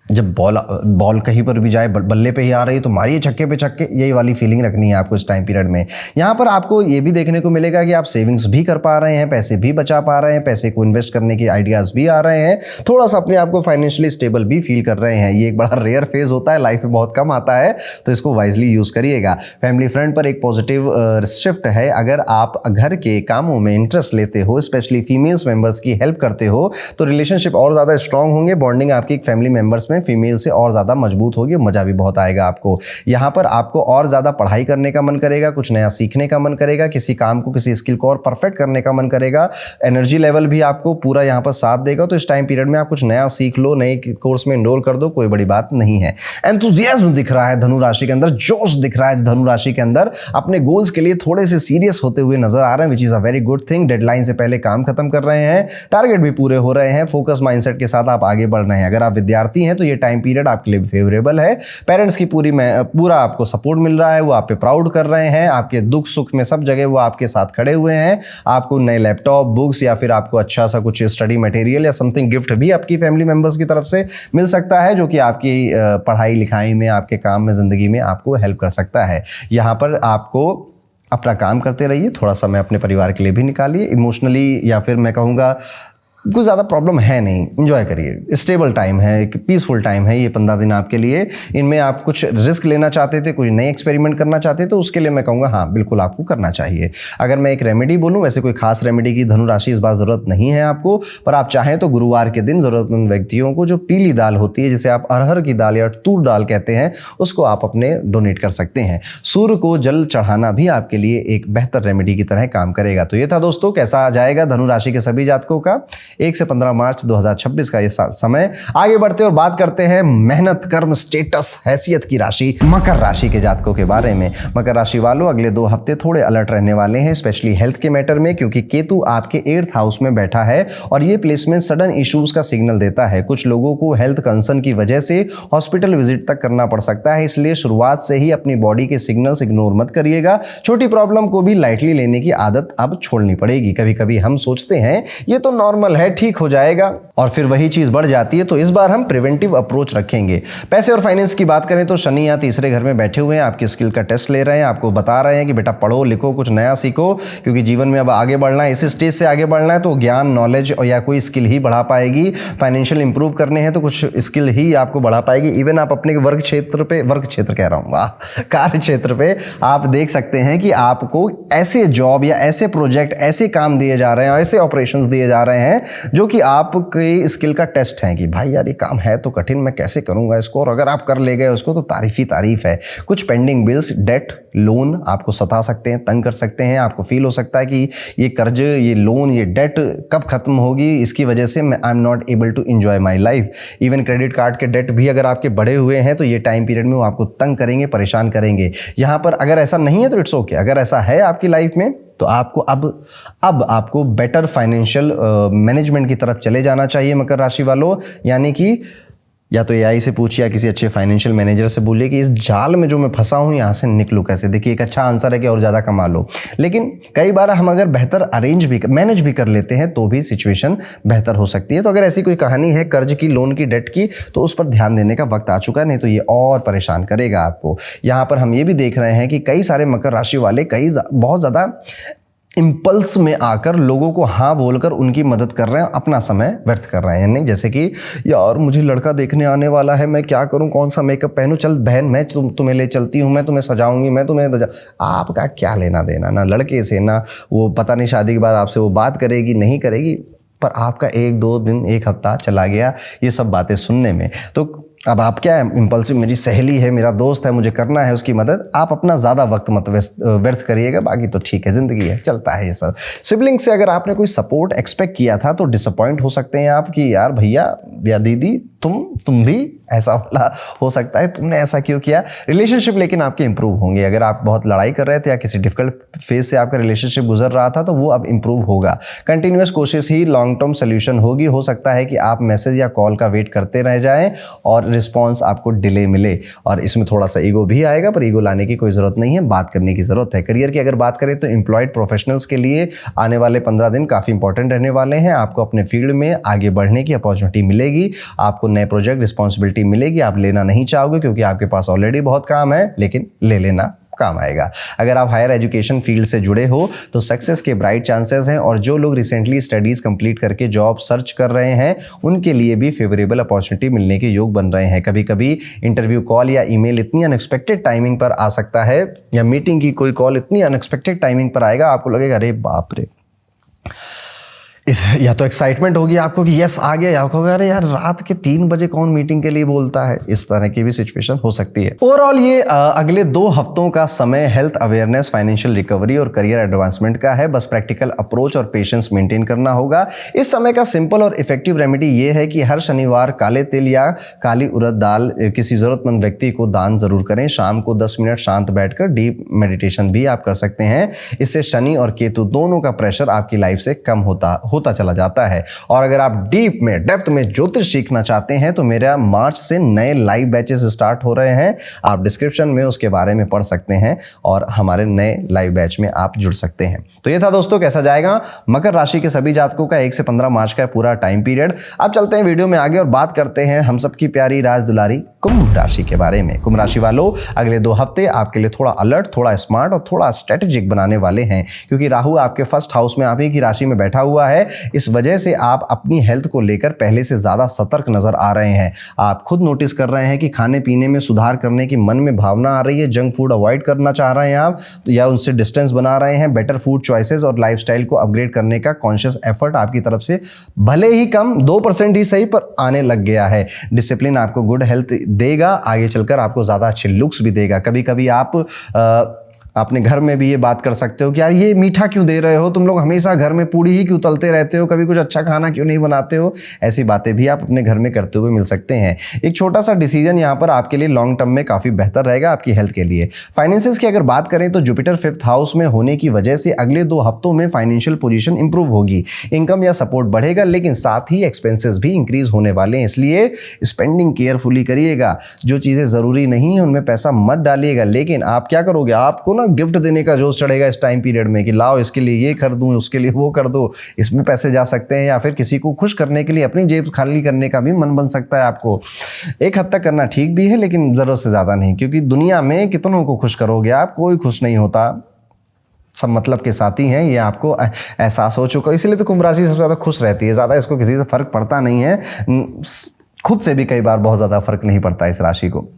जब बॉल कहीं पर भी जाए, बल्ले पे ही आ रही है तो मारिए छक्के पे छक्के, यही वाली फीलिंग रखनी है आपको इस टाइम पीरियड में। यहाँ पर आपको ये भी देखने को मिलेगा कि आप सेविंग्स भी कर पा रहे हैं, पैसे भी बचा पा रहे हैं, पैसे को इन्वेस्ट करने के आइडियाज भी आ रहे हैं, थोड़ा सा अपने आप को फाइनेंशियली स्टेबल भी फील कर रहे हैं। ये एक बड़ा रेयर फेज होता है, लाइफ में बहुत कम आता है, तो इसको वाइजली यूज करिएगा। फैमिली फ्रंट पर एक पॉजिटिव शिफ्ट है। अगर आप घर के कामों में इंटरेस्ट लेते हो, स्पेशली फीमेल्स मेंबर्स की हेल्प करते हो, तो रिलेशनशिप और ज्यादा स्ट्रांग होंगे। बॉन्डिंग आपकी फैमिली मेंबर्स में फीमेल से और ज्यादा मजबूत होगी, मजा भी बहुत आएगा आपको। यहां पर आपको और ज्यादा पढ़ाई करने का मन करेगा, कुछ नया सीखने का मन करेगा, किसी काम को, किसी स्किल को और परफेक्ट करने का मन करेगा। एनर्जी लेवल भी आपको पूरा यहां पर साथ देगा। तो इस टाइम पीरियड में आप कुछ नया सीख लो, नए कोर्स में एनरोल कर दो, कोई बड़ी बात नहीं है। एंथुजियाज्म दिख रहा है धनु राशि के अंदर, जोश दिख रहा है धनु राशि के अंदर। अपने गोल्स के लिए थोड़े से सीरियस होते हुए नजर आ रहे हैं, which is a very good thing. Deadline से पहले काम खत्म कर रहे हैं, टारगेट भी पूरे हो रहे हैं, फोकस माइंडसेट के साथ आप आगे बढ़ रहे हैं। अगर आप विद्यार्थी हैं तो ये टाइम पीरियड आपके लिए फेवरेबल है। पेरेंट्स की पूरा आपको सपोर्ट मिल रहा है, वो आप पे प्राउड कर रहे हैं, आपके दुख सुख में सब जगह वो आपके साथ खड़े हुए हैं। आपको नए लैपटॉप, बुक्स या फिर आपको अच्छा सा कुछ स्टडी मटेरियल या समथिंग गिफ्ट भी आपकी फैमिली मेंबर्स की तरफ से मिल सकता है, जो कि आपकी पढ़ाई लिखाई में, आपके काम में, जिंदगी में आपको हेल्प कर सकता है। यहाँ पर आपको अपना काम करते रहिए, थोड़ा समय अपने परिवार के लिए भी निकालिए। इमोशनली या फिर मैं कहूँगा कुछ ज़्यादा प्रॉब्लम है नहीं, इंजॉय करिए। स्टेबल टाइम है, एक पीसफुल टाइम है ये 15 दिन आपके लिए। इनमें आप कुछ रिस्क लेना चाहते थे, कुछ नए एक्सपेरिमेंट करना चाहते थे, तो उसके लिए मैं कहूँगा हाँ बिल्कुल आपको करना चाहिए। अगर मैं एक रेमेडी बोलूँ, वैसे कोई खास रेमेडी की धनु राशि इस बार ज़रूरत नहीं है आपको, पर आप चाहें तो गुरुवार के दिन ज़रूरतमंद व्यक्तियों को जो पीली दाल होती है, जिसे आप अरहर की दाल या तूर दाल कहते हैं, उसको आप अपने डोनेट कर सकते हैं। सूर्य को जल चढ़ाना भी आपके लिए एक बेहतर रेमेडी की तरह काम करेगा। तो ये था दोस्तों कैसा आ जाएगा धनु राशि के सभी जातकों का 1 से 15 मार्च 2026 का ये समय। आगे बढ़ते और बात करते हैं मेहनत, कर्म, स्टेटस, हैसियत की राशि मकर राशि के जातकों के बारे में। मकर राशि वालों, अगले 2 हफ्ते थोड़े अलर्ट रहने वाले हैं, स्पेशली हेल्थ के मैटर में, क्योंकि केतु आपके 8th हाउस में बैठा है और ये प्लेसमेंट सडन इश्यूज का सिग्नल देता है। कुछ लोगों को हेल्थ कंसर्न की वजह से हॉस्पिटल विजिट तक करना पड़ सकता है, इसलिए शुरुआत से ही अपनी बॉडी के सिग्नल्स इग्नोर मत करिएगा। छोटी प्रॉब्लम को भी लाइटली लेने की आदत अब छोड़नी पड़ेगी। कभी कभी हम सोचते हैं ये तो नॉर्मल है, ठीक हो जाएगा, और फिर वही चीज बढ़ जाती है। तो इस बार हम प्रिवेंटिव अप्रोच रखेंगे। पैसे और फाइनेंस की बात करें तो शनि यहाँ 3रे घर में बैठे हुए हैं, आपकी स्किल का टेस्ट ले रहे हैं, आपको बता रहे हैं कि बेटा पढ़ो लिखो, कुछ नया सीखो, क्योंकि जीवन में अब आगे बढ़ना है, इस स्टेज से आगे बढ़ना है तो ज्ञान, नॉलेज और या कोई स्किल ही बढ़ा पाएगी। फाइनेंशियल इंप्रूव करने हैं तो कुछ स्किल ही आपको बढ़ा पाएगी। इवन आप अपने वर्क क्षेत्र कह रहा हूँ, कार्य क्षेत्र पे आप देख सकते हैं कि आपको ऐसे जॉब या ऐसे प्रोजेक्ट, ऐसे काम दिए जा रहे हैं, ऐसे ऑपरेशंस दिए जा रहे हैं जो कि आपके स्किल का टेस्ट है कि भाई यार ये काम है तो कठिन, मैं कैसे करूंगा इसको, और अगर आप कर ले गए उसको तो तारीफ ही तारीफ है। कुछ पेंडिंग बिल्स, डेट, लोन आपको सता सकते हैं, तंग कर सकते हैं। आपको फील हो सकता है कि ये कर्ज, ये लोन, ये डेट कब खत्म होगी, इसकी वजह से I am not able to enjoy my life. Even credit card के डेट भी अगर आपके बढ़े हुए हैं तो ये टाइम पीरियड में वो आपको तंग करेंगे, परेशान करेंगे। यहाँ पर अगर ऐसा नहीं है तो इट्स ओके। अगर ऐसा है आपकी लाइफ में तो आपको अब आपको बेटर फाइनेंशियल मैनेजमेंट की तरफ चले जाना चाहिए मकर राशि वालों। यानी कि या तो एआई से पूछिए या किसी अच्छे फाइनेंशियल मैनेजर से बोलिए कि इस जाल में जो मैं फंसा हूँ यहाँ से निकलूँ कैसे। देखिए एक अच्छा आंसर है कि और ज़्यादा कमा लो, लेकिन कई बार हम अगर बेहतर मैनेज भी कर लेते हैं तो भी सिचुएशन बेहतर हो सकती है। तो अगर ऐसी कोई कहानी है कर्ज की, लोन की, डेट की, तो उस पर ध्यान देने का वक्त आ चुका है, नहीं तो ये और परेशान करेगा आपको। यहाँ पर हम ये भी देख रहे हैं कि कई सारे मकर राशि वाले बहुत ज़्यादा इम्पल्स में आकर लोगों को हाँ बोलकर उनकी मदद कर रहे हैं, अपना समय व्यर्थ कर रहे हैं। यानी जैसे कि यार मुझे लड़का देखने आने वाला है, मैं क्या करूं, कौन सा मेकअप पहनूं, चल बहन मैं तुम्हें ले चलती हूं, मैं तुम्हें सजाऊंगी, मैं तुम्हें आपका क्या लेना देना ना लड़के से, ना वो पता नहीं शादी के बाद आपसे वो बात करेगी नहीं करेगी, पर आपका 1-2 दिन 1 हफ्ता चला गया ये सब बातें सुनने में। तो अब आप क्या है, इम्पल्सिव, मेरी सहेली है, मेरा दोस्त है, मुझे करना है उसकी मदद, आप अपना ज़्यादा वक्त मत व्यर्थ करिएगा, बाकी तो ठीक है, ज़िंदगी है, चलता है ये सब। सिबलिंग से अगर आपने कोई सपोर्ट एक्सपेक्ट किया था तो डिसअपॉइंट हो सकते हैं आप कि यार भैया या दीदी तुम भी ऐसा वाला हो सकता है, तुमने ऐसा क्यों किया। रिलेशनशिप लेकिन आपके इंप्रूव होंगे। अगर आप बहुत लड़ाई कर रहे थे या किसी डिफिकल्ट फेज से आपका रिलेशनशिप गुजर रहा था तो वो अब इंप्रूव होगा। कंटिन्यूअस कोशिश ही लॉन्ग टर्म सोल्यूशन होगी। हो सकता है कि आप मैसेज या कॉल का वेट करते रह जाएं और रिस्पॉन्स आपको डिले मिले, और इसमें थोड़ा सा ईगो भी आएगा, पर ईगो लाने की कोई ज़रूरत नहीं है, बात करने की ज़रूरत है। करियर की अगर बात करें तो एम्प्लॉयड प्रोफेशनल्स के लिए आने वाले 15 दिन काफ़ी इंपॉर्टेंट रहने वाले हैं। आपको अपने फील्ड में आगे बढ़ने की अपॉर्चुनिटी मिलेगी, आपको नए प्रोजेक्ट रिस्पॉन्सिबिलिटी मिलेगी। आप लेना नहीं चाहोगे क्योंकि आपके पास ऑलरेडी बहुत काम है, लेकिन ले लेना काम आएगा। अगर आप हायर एजुकेशन फील्ड से जुड़े हो तो सक्सेस के ब्राइट चांसेस हैं, और जो लोग रिसेंटली स्टडीज कंप्लीट करके जॉब सर्च कर रहे हैं उनके लिए भी फेवरेबल अपॉर्चुनिटी मिलने के योग बन रहे हैं। कभी कभी इंटरव्यू कॉल या ईमेल इतनी अनएक्सपेक्टेड टाइमिंग पर आ सकता है, या मीटिंग की कोई कॉल इतनी अनएक्सपेक्टेड टाइमिंग पर आएगा, आपको लगेगा अरे बाप रे, या तो एक्साइटमेंट होगी आपको कि यस आ गया, या कहोगे अरे यार रात के 3 बजे कौन मीटिंग के लिए बोलता है। इस तरह की भी सिचुएशन हो सकती है। ओवरऑल ये अगले 2 हफ्तों का समय हेल्थ अवेयरनेस, फाइनेंशियल रिकवरी और करियर एडवांसमेंट का है। बस प्रैक्टिकल अप्रोच और पेशेंस मेंटेन करना होगा। इस समय का सिंपल और इफेक्टिव रेमेडी ये है कि हर शनिवार काले तिल या काली उड़द दाल किसी जरूरतमंद व्यक्ति को दान जरूर करें। शाम को 10 मिनट शांत बैठकर डीप मेडिटेशन भी आप कर सकते हैं। इससे शनि और केतु दोनों का प्रेशर आपकी लाइफ से कम होता चला जाता है। और अगर आप डीप में, डेप्थ में ज्योतिष सीखना चाहते हैं तो मेरा मार्च से नए लाइव बैचेस स्टार्ट हो रहे हैं। आप डिस्क्रिप्शन में उसके बारे में पढ़ सकते हैं और हमारे नए लाइव बैच में आप जुड़ सकते हैं। तो ये था दोस्तों कैसा जाएगा मकर राशि के सभी जातकों का 1 से 15 मार्च का पूरा टाइम पीरियड। अब चलते हैं वीडियो में आगे और बात करते हैं हम सबकी प्यारी राज दुलारी कुंभ राशि के बारे में। कुंभ राशि वालों, अगले 2 हफ्ते आपके लिए थोड़ा अलर्ट, थोड़ा स्मार्ट और थोड़ा स्ट्रेटेजिक बनाने वाले हैं, क्योंकि राहु आपके फर्स्ट हाउस में आप ही की राशि में बैठा हुआ है। इस वजह से आप अपनी हेल्थ को लेकर पहले से ज्यादा सतर्क नजर आ रहे हैं। आप खुद नोटिस कर रहे हैं कि खाने पीने में सुधार करने की मन में भावना आ रही है। जंक फूड अवॉइड करना चाह रहे हैं आप, या उनसे डिस्टेंस बना रहे हैं। बेटर फूड चॉइसेस और लाइफस्टाइल को अपग्रेड करने का कॉन्शियस एफर्ट आपकी तरफ से भले ही कम 2% ही सही पर आने लग गया है। डिसिप्लिन आपको गुड हेल्थ देगा, आगे चलकर आपको ज्यादा अच्छे लुक्स भी देगा। कभी कभी आप अपने घर में भी ये बात कर सकते हो कि यार ये मीठा क्यों दे रहे हो, तुम लोग हमेशा घर में पूड़ी ही क्यों तलते रहते हो, कभी कुछ अच्छा खाना क्यों नहीं बनाते हो। ऐसी बातें भी आप अपने घर में करते हुए मिल सकते हैं। एक छोटा सा डिसीजन यहाँ पर आपके लिए लॉन्ग टर्म में काफी बेहतर रहेगा आपकी हेल्थ के लिए। फाइनेंसेस की अगर बात करें तो जुपिटर 5th हाउस में होने की वजह से अगले 2 हफ्तों में फाइनेंशियल पोजीशन इंप्रूव होगी। इनकम या सपोर्ट बढ़ेगा, लेकिन साथ ही एक्सपेंसेस भी इंक्रीज होने वाले हैं, इसलिए स्पेंडिंग केयरफुली करिएगा। जो चीजें जरूरी नहीं है उनमें पैसा मत डालिएगा। लेकिन आप क्या करोगे, आपको ना गिफ्ट देने का जोश चढ़ेगा इस टाइम पीरियड में कि लाओ इसके लिए ये कर दूं, उसके लिए वो कर दो, इसमें पैसे जा सकते हैं। या फिर किसी को खुश करने के लिए अपनी जेब खाली करने का भी मन बन सकता है आपको। एक हद तक करना ठीक भी है, लेकिन जरूरत से ज्यादा नहीं, क्योंकि दुनिया में कितनों को खुश करोगे आप, कोई खुश नहीं होता, सब मतलब के साथी हैं, ये आपको एहसास हो चुका है। इसलिए तो कुंभ राशि सबसे ज्यादा खुश रहती है, ज्यादा इसको किसी से फर्क पड़ता नहीं है, खुद से भी कई बार बहुत ज्यादा फर्क नहीं पड़ता इस राशि को।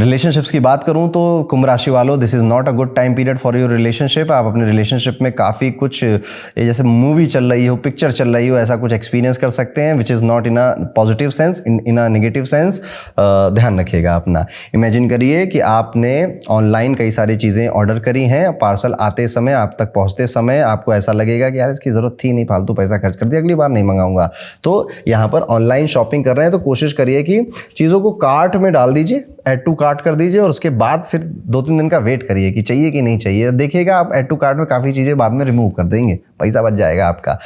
रिलेशनशिप्स की बात करूं तो कुंभ राशि वालों, this is not a good time period for your relationship. आप अपने रिलेशनशिप में काफ़ी कुछ जैसे मूवी चल रही हो, पिक्चर चल रही हो, ऐसा कुछ एक्सपीरियंस कर सकते हैं, which is not in a positive sense, in a negative sense. ध्यान रखिएगा अपना। इमेजिन करिए कि आपने ऑनलाइन कई सारी चीज़ें ऑर्डर करी हैं, पार्सल आते समय, आप तक पहुँचते समय आपको ऐसा लगेगा कि यार इसकी ज़रूरत थी नहीं, फालतू पैसा खर्च कर दिया, अगली बार नहीं मंगाऊंगा। तो यहाँ पर ऑनलाइन शॉपिंग कर रहे हैं तो कोशिश करिए कि चीज़ों को कार्ट में डाल दीजिए, ऐड टू कार्ट कर दीजिए, और उसके बाद फिर 2-3 दिन का वेट करिए कि चाहिए कि नहीं चाहिए। देखिएगा आप ऐड टू कार्ट में काफ़ी चीज़ें बाद में रिमूव कर देंगे, पैसा बच जाएगा आपका।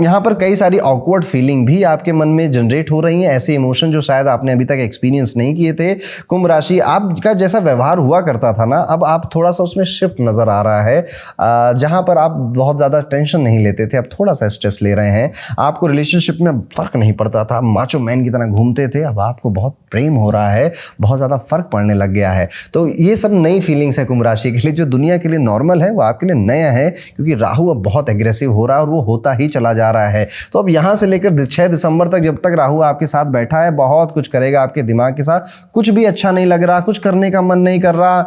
यहाँ पर कई सारी ऑकवर्ड फीलिंग भी आपके मन में जनरेट हो रही हैं, ऐसे इमोशन जो शायद आपने अभी तक एक्सपीरियंस नहीं किए थे। कुंभ राशि, आपका जैसा व्यवहार हुआ करता था ना, अब आप थोड़ा सा उसमें शिफ्ट नजर आ रहा है। जहां पर आप बहुत ज़्यादा टेंशन नहीं लेते थे, अब थोड़ा सा स्ट्रेस ले रहे हैं। आपको रिलेशनशिप में फ़र्क नहीं पड़ता था, माचो मैन की तरह घूमते थे, अब आपको बहुत प्रेम हो रहा है, बहुत ज़्यादा फर्क पड़ने लग गया है। तो ये सब नई फीलिंग्स है कुंभ राशि के लिए। जो दुनिया के लिए नॉर्मल है वो आपके लिए नया है, क्योंकि राहु अब बहुत एग्रेसिव हो रहा है और वो होता ही चला जा रहा है। तो अब यहाँ से लेकर 6 दिसंबर तक, जब तक राहु आपके साथ बैठा है, बहुत कुछ करेगा आपके दिमाग के साथ। कुछ भी अच्छा नहीं लग रहा, कुछ करने का मन नहीं कर रहा,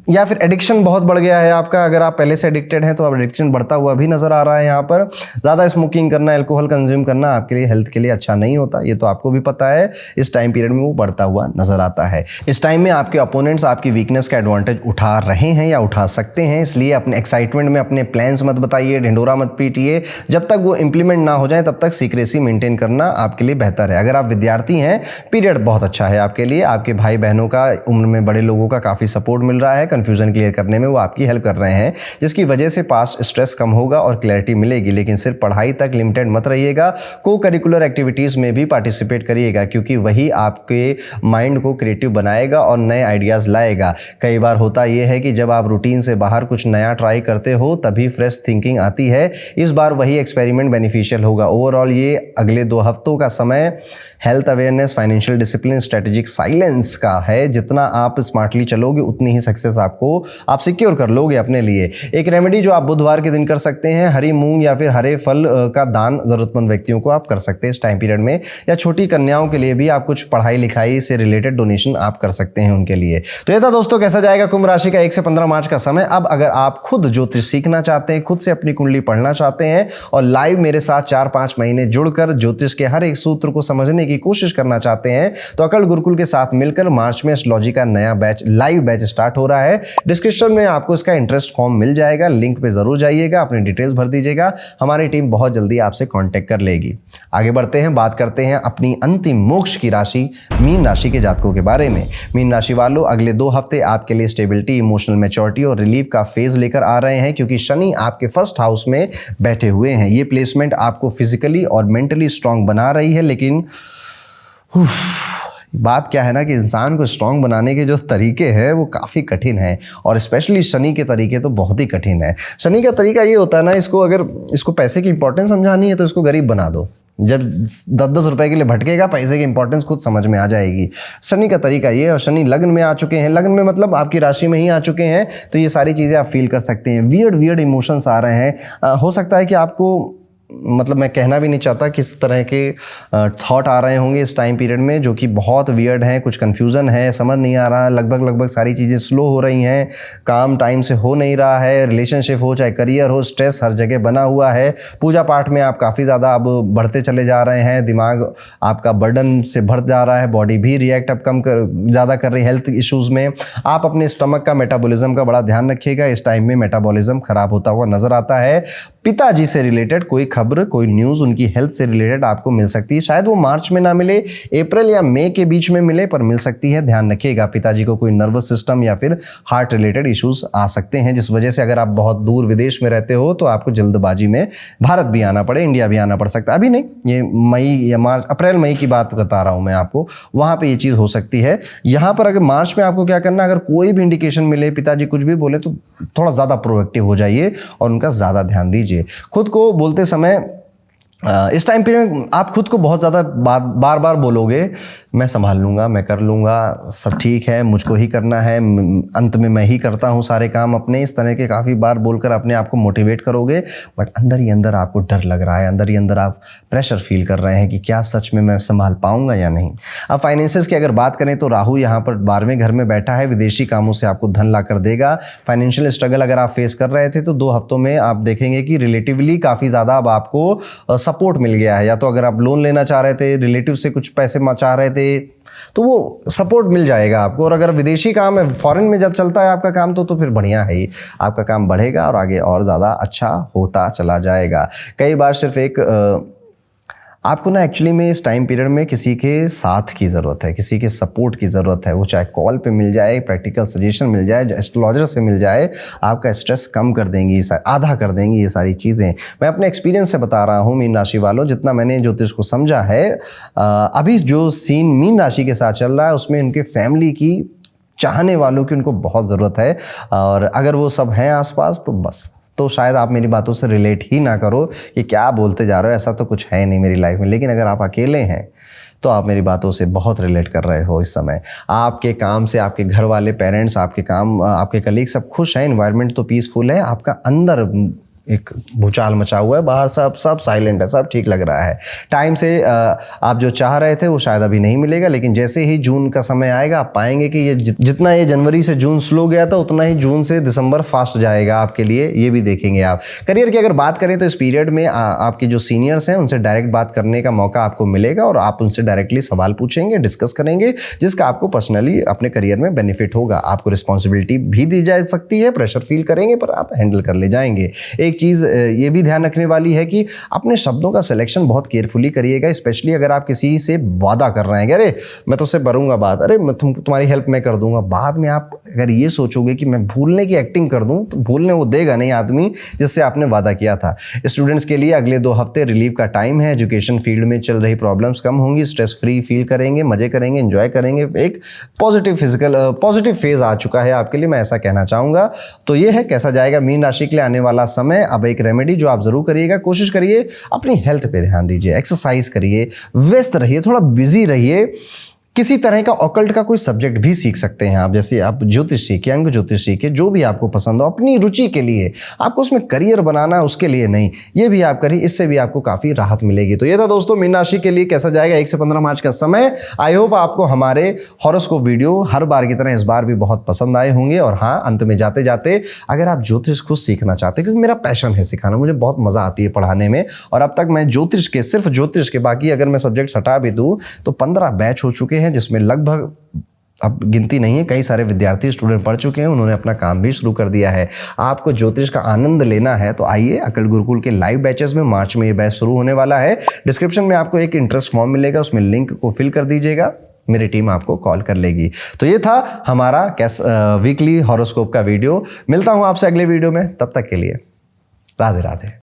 या फिर एडिक्शन बहुत बढ़ गया है आपका। अगर आप पहले से एडिक्टेड हैं तो अब एडिक्शन बढ़ता हुआ भी नजर आ रहा है। यहाँ पर ज़्यादा स्मोकिंग करना, अल्कोहल कंज्यूम करना आपके लिए हेल्थ के लिए अच्छा नहीं होता, ये तो आपको भी पता है। इस टाइम पीरियड में वो बढ़ता हुआ नजर आता है। इस टाइम में आपके अपोनेंट्स आपकी वीकनेस का एडवांटेज उठा रहे हैं या उठा सकते हैं, इसलिए अपने एक्साइटमेंट में अपने प्लान्स मत बताइए, ढिंडोरा मत पीटिए। जब तक वो इंप्लीमेंट ना हो जाए तब तक सीक्रेसी मेंटेन करना आपके लिए बेहतर है। अगर आप विद्यार्थी हैं, पीरियड बहुत अच्छा है आपके लिए। आपके भाई बहनों का, उम्र में बड़े लोगों का काफ़ी सपोर्ट मिल रहा है, कंफ्यूजन क्लियर करने में वो आपकी हेल्प कर रहे हैं, जिसकी वजह से पास्ट स्ट्रेस कम होगा और क्लैरिटी मिलेगी। लेकिन सिर्फ पढ़ाई तक लिमिटेड मत रहिएगा, को करिकुलर एक्टिविटीज़ में भी पार्टिसिपेट करिएगा, क्योंकि वही आपके माइंड को क्रिएटिव बनाएगा और नए आइडियाज़ लाएगा। कई बार होता यह है कि जब आप रूटीन से बाहर कुछ नया ट्राई करते हो तभी फ्रेश थिंकिंग आती है। इस बार वही एक्सपेरिमेंट बेनिफिशियल होगा। ओवरऑल ये अगले 2 हफ्तों का समय health awareness, financial discipline, strategic silence का है। जितना आप स्मार्टली चलोगे उतनी ही सक्सेस आप सिक्योर कर लोगे अपने लिए। एक रेमेडी जो आप बुधवार के दिन कर सकते हैं, हरी मूंग या फिर हरे फल का दान जरूरतमंद व्यक्तियों को आप कर सकते हैं इस टाइम पीरियड में, या छोटी कन्याओं के लिए भी आप कुछ पढ़ाई लिखाई से रिलेटेड डोनेशन आप कर सकते हैं उनके लिए। तो ये था दोस्तों कैसा जाएगा कुंभ राशि का 1 से 15 मार्च का समय। अब अगर आप खुद ज्योतिष सीखना चाहते हैं, खुद से अपनी कुंडली पढ़ना चाहते हैं और लाइव मेरे साथ 4-5 महीने जुड़कर ज्योतिष के हर एक सूत्र को समझने की कोशिश करना चाहते हैं, तो अकल गुरुकुल के साथ मिलकर मार्च में एस्ट्रोलॉजी का नया बैच, लाइव बैच स्टार्ट हो रहा है। डिस्क्रिप्शन में आपको इसका इंटरेस्ट फॉर्म मिल जाएगा, लिंक पे जरूर जाइएगा, अपनी डिटेल्स भर दीजिएगा, हमारी टीम बहुत जल्दी आपसे कांटेक्ट कर लेगी। आगे बढ़ते हैं, बात करते हैं अपनी अंतिम मोक्ष की राशि मीन राशि के जातकों के बारे में। मीन राशि वालों, अगले 2 हफ्ते आपके लिए स्टेबिलिटी, इमोशनल मैच्योरिटी और रिलीफ का फेज लेकर आ रहे हैं, क्योंकि शनि आपके फर्स्ट हाउस में बैठे हुए हैं। ये प्लेसमेंट आपको फिजिकली और मेंटली स्ट्रांग बना रही है, लेकिन बात क्या है ना कि इंसान को स्ट्रांग बनाने के जो तरीके हैं वो काफ़ी कठिन है, और स्पेशली शनि के तरीके तो बहुत ही कठिन है। शनि का तरीका ये होता है ना, अगर इसको पैसे की इंपॉर्टेंस समझानी है तो इसको गरीब बना दो। जब 10-10 रुपए के लिए भटकेगा, पैसे की इंपॉर्टेंस खुद समझ में आ जाएगी। शनि का तरीका ये, और शनि लग्न में आ चुके हैं, लग्न में मतलब आपकी राशि में ही आ चुके हैं, तो ये सारी चीज़ें आप फील कर सकते हैं। वियर्ड इमोशंस आ रहे हैं। हो सकता है कि आपको, मतलब मैं कहना भी नहीं चाहता किस तरह के थॉट आ रहे होंगे इस टाइम पीरियड में, जो कि बहुत वियर्ड हैं। कुछ कंफ्यूजन है, समझ नहीं आ रहा, लगभग सारी चीज़ें स्लो हो रही हैं, काम टाइम से हो नहीं रहा है, रिलेशनशिप हो चाहे करियर हो, स्ट्रेस हर जगह बना हुआ है। पूजा पाठ में आप काफ़ी ज़्यादा अब बढ़ते चले जा रहे हैं, दिमाग आपका बर्डन से भर जा रहा है, बॉडी भी रिएक्ट अब ज़्यादा कर रही है हेल्थ इश्यूज़ में। आप अपने स्टमक का, मेटाबॉलिज्म का बड़ा ध्यान रखिएगा, इस टाइम में मेटाबॉलिज्म खराब होता हुआ नजर आता है। पिताजी से रिलेटेड कोई खबर, कोई न्यूज़ उनकी हेल्थ से रिलेटेड आपको मिल सकती है। शायद वो मार्च में ना मिले, अप्रैल या मई के बीच में मिले, पर मिल सकती है। ध्यान रखिएगा, पिताजी को कोई नर्वस सिस्टम या फिर हार्ट रिलेटेड इश्यूज आ सकते हैं, जिस वजह से अगर आप बहुत दूर विदेश में रहते हो तो आपको जल्दबाजी में भारत भी आना पड़े, इंडिया भी आना पड़ सकता है। अभी नहीं, ये मई या मार्च, अप्रैल मई की बात बता रहा हूँ मैं आपको, वहाँ पर ये चीज़ हो सकती है। यहाँ पर अगर मार्च में आपको क्या करना, अगर कोई भी इंडिकेशन मिले, पिताजी कुछ भी बोले, तो थोड़ा ज़्यादा प्रोएक्टिव हो जाइए और उनका ज़्यादा ध्यान दीजिए। खुद को बोलते समय इस टाइम पीरियड में आप खुद को बहुत ज़्यादा बार बार बोलोगे, मैं संभाल लूँगा, मैं कर लूँगा, सब ठीक है, मुझको ही करना है, अंत में मैं ही करता हूँ सारे काम अपने, इस तरह के काफ़ी बार बोलकर अपने आप को मोटिवेट करोगे, बट अंदर ही अंदर आपको डर लग रहा है, अंदर ही अंदर आप प्रेशर फील कर रहे हैं कि क्या सच में मैं संभाल पाऊँगा या नहीं। अब फाइनेंसेस की अगर बात करें तो राहु यहाँ पर 12वें घर में बैठा है, विदेशी कामों से आपको धन ला कर देगा। फाइनेंशियल स्ट्रगल अगर आप फेस कर रहे थे तो 2 हफ्तों में आप देखेंगे कि रिलेटिवली काफ़ी ज़्यादा अब आपको सपोर्ट मिल गया है। या तो अगर आप लोन लेना चाह रहे थे, रिलेटिव से कुछ पैसे चाह रहे थे, तो वो सपोर्ट मिल जाएगा आपको। और अगर विदेशी काम है, फॉरेन में जब चलता है आपका काम, तो फिर बढ़िया है ही, आपका काम बढ़ेगा और आगे और ज़्यादा अच्छा होता चला जाएगा। कई बार सिर्फ एक आपको ना एक्चुअली में इस टाइम पीरियड में किसी के साथ की ज़रूरत है, किसी के सपोर्ट की ज़रूरत है। वो चाहे कॉल पे मिल जाए, प्रैक्टिकल सजेशन मिल जाए, एस्ट्रोलॉजर से मिल जाए, आपका स्ट्रेस कम कर देंगी, आधा कर देंगी ये सारी चीज़ें। मैं अपने एक्सपीरियंस से बता रहा हूँ मीन राशि वालों, जितना मैंने ज्योतिष को समझा है, अभी जो सीन मीन राशि के साथ चल रहा है उसमें उनके फैमिली की, चाहने वालों की उनको बहुत ज़रूरत है। और अगर वो सब हैं आसपास तो बस, तो शायद आप मेरी बातों से रिलेट ही ना करो कि क्या बोलते जा रहे हो, ऐसा तो कुछ है नहीं मेरी लाइफ में। लेकिन अगर आप अकेले हैं तो आप मेरी बातों से बहुत रिलेट कर रहे हो इस समय। आपके काम से आपके घर वाले, पेरेंट्स, आपके काम, आपके कलीग सब खुश हैं, एनवायरनमेंट तो पीसफुल है, आपका अंदर एक भूचाल मचा हुआ है, बाहर सब साइलेंट है, सब ठीक लग रहा है। टाइम से आप जो चाह रहे थे वो शायद अभी नहीं मिलेगा, लेकिन जैसे ही जून का समय आएगा आप पाएंगे कि ये जितना ये जनवरी से जून स्लो गया था उतना ही जून से दिसंबर फास्ट जाएगा आपके लिए, ये भी देखेंगे आप। करियर की अगर बात करें तो इस पीरियड में आपके जो सीनियर्स हैं उनसे डायरेक्ट बात करने का मौका आपको मिलेगा और आप उनसे डायरेक्टली सवाल पूछेंगे, डिस्कस करेंगे, जिसका आपको पर्सनली अपने करियर में बेनिफिट होगा। आपको रिस्पॉन्सिबिलिटी भी दी जा सकती है, प्रेशर फील करेंगे पर आप हैंडल कर ले जाएंगे। एक चीज़ ये भी ध्यान रखने वाली है कि अपने शब्दों का सिलेक्शन बहुत केयरफुली करिएगा, स्पेशली अगर आप किसी से वादा कर रहे हैं कि अरे मैं तुझसे करूंगा बात, अरे मैं तुम्हारी हेल्प मैं कर दूंगा। बाद में आप अगर ये सोचोगे कि मैं भूलने की एक्टिंग कर दूं तो भूलने वो देगा नहीं आदमी जिससे आपने वादा किया था। स्टूडेंट्स के लिए अगले 2 हफ्ते रिलीफ का टाइम है। एजुकेशन फील्ड में चल रही प्रॉब्लम्स कम होंगी, स्ट्रेस फ्री फील करेंगे, मजे करेंगे, एंजॉय करेंगे। एक पॉजिटिव फेज आ चुका है आपके लिए, मैं ऐसा कहना चाहूंगा। तो ये है कैसा जाएगा मीन राशि के लिए आने वाला समय। अब एक रेमेडी जो आप जरूर करिएगा, कोशिश करिए अपनी हेल्थ पे ध्यान दीजिए, एक्सरसाइज करिए, व्यस्त रहिए, थोड़ा बिजी रहिए। किसी तरह का ऑकल्ट का कोई सब्जेक्ट भी सीख सकते हैं आप, जैसे आप ज्योतिष सीखिए, अंग ज्योतिष सीखिए, जो भी आपको पसंद हो अपनी रुचि के लिए। आपको उसमें करियर बनाना है उसके लिए नहीं, ये भी आप करिए, इससे भी आपको काफ़ी राहत मिलेगी। तो ये था दोस्तों मीन राशि के लिए कैसा जाएगा 1 से 15 मार्च का समय। आई होप आपको हमारे हॉरोस्कोप वीडियो हर बार की तरह इस बार भी बहुत पसंद आए होंगे। और हाँ, अंत में जाते जाते अगर आप ज्योतिष खुद सीखना चाहते हैं, क्योंकि मेरा पैशन है सिखाना, मुझे बहुत मज़ा आती है पढ़ाने में, और अब तक मैं ज्योतिष के, सिर्फ ज्योतिष के, बाकी अगर मैं सब्जेक्ट्स हटा भी दूँ तो 15 बैच हो चुके हैं, जिसमें लगभग अब गिनती नहीं है, कई सारे विद्यार्थी स्टूडेंट पढ़ चुके हैं, उन्होंने अपना काम भी शुरू कर दिया है। आपको ज्योतिष का आनंद लेना है तो आइए अकल गुरुकुल के लाइव बैचेस में। मार्च में ये बैच शुरू होने वाला है। डिस्क्रिप्शन में आपको एक इंटरेस्ट फॉर्म मिलेगा, उसमें लिंक को फिल कर दीजिएगा, मेरी टीम आपको कॉल कर लेगी। तो ये था हमारा वीकली हॉरोस्कोप का वीडियो। मिलता हूं आपसे अगले वीडियो में, तब तक के लिए राधे राधे।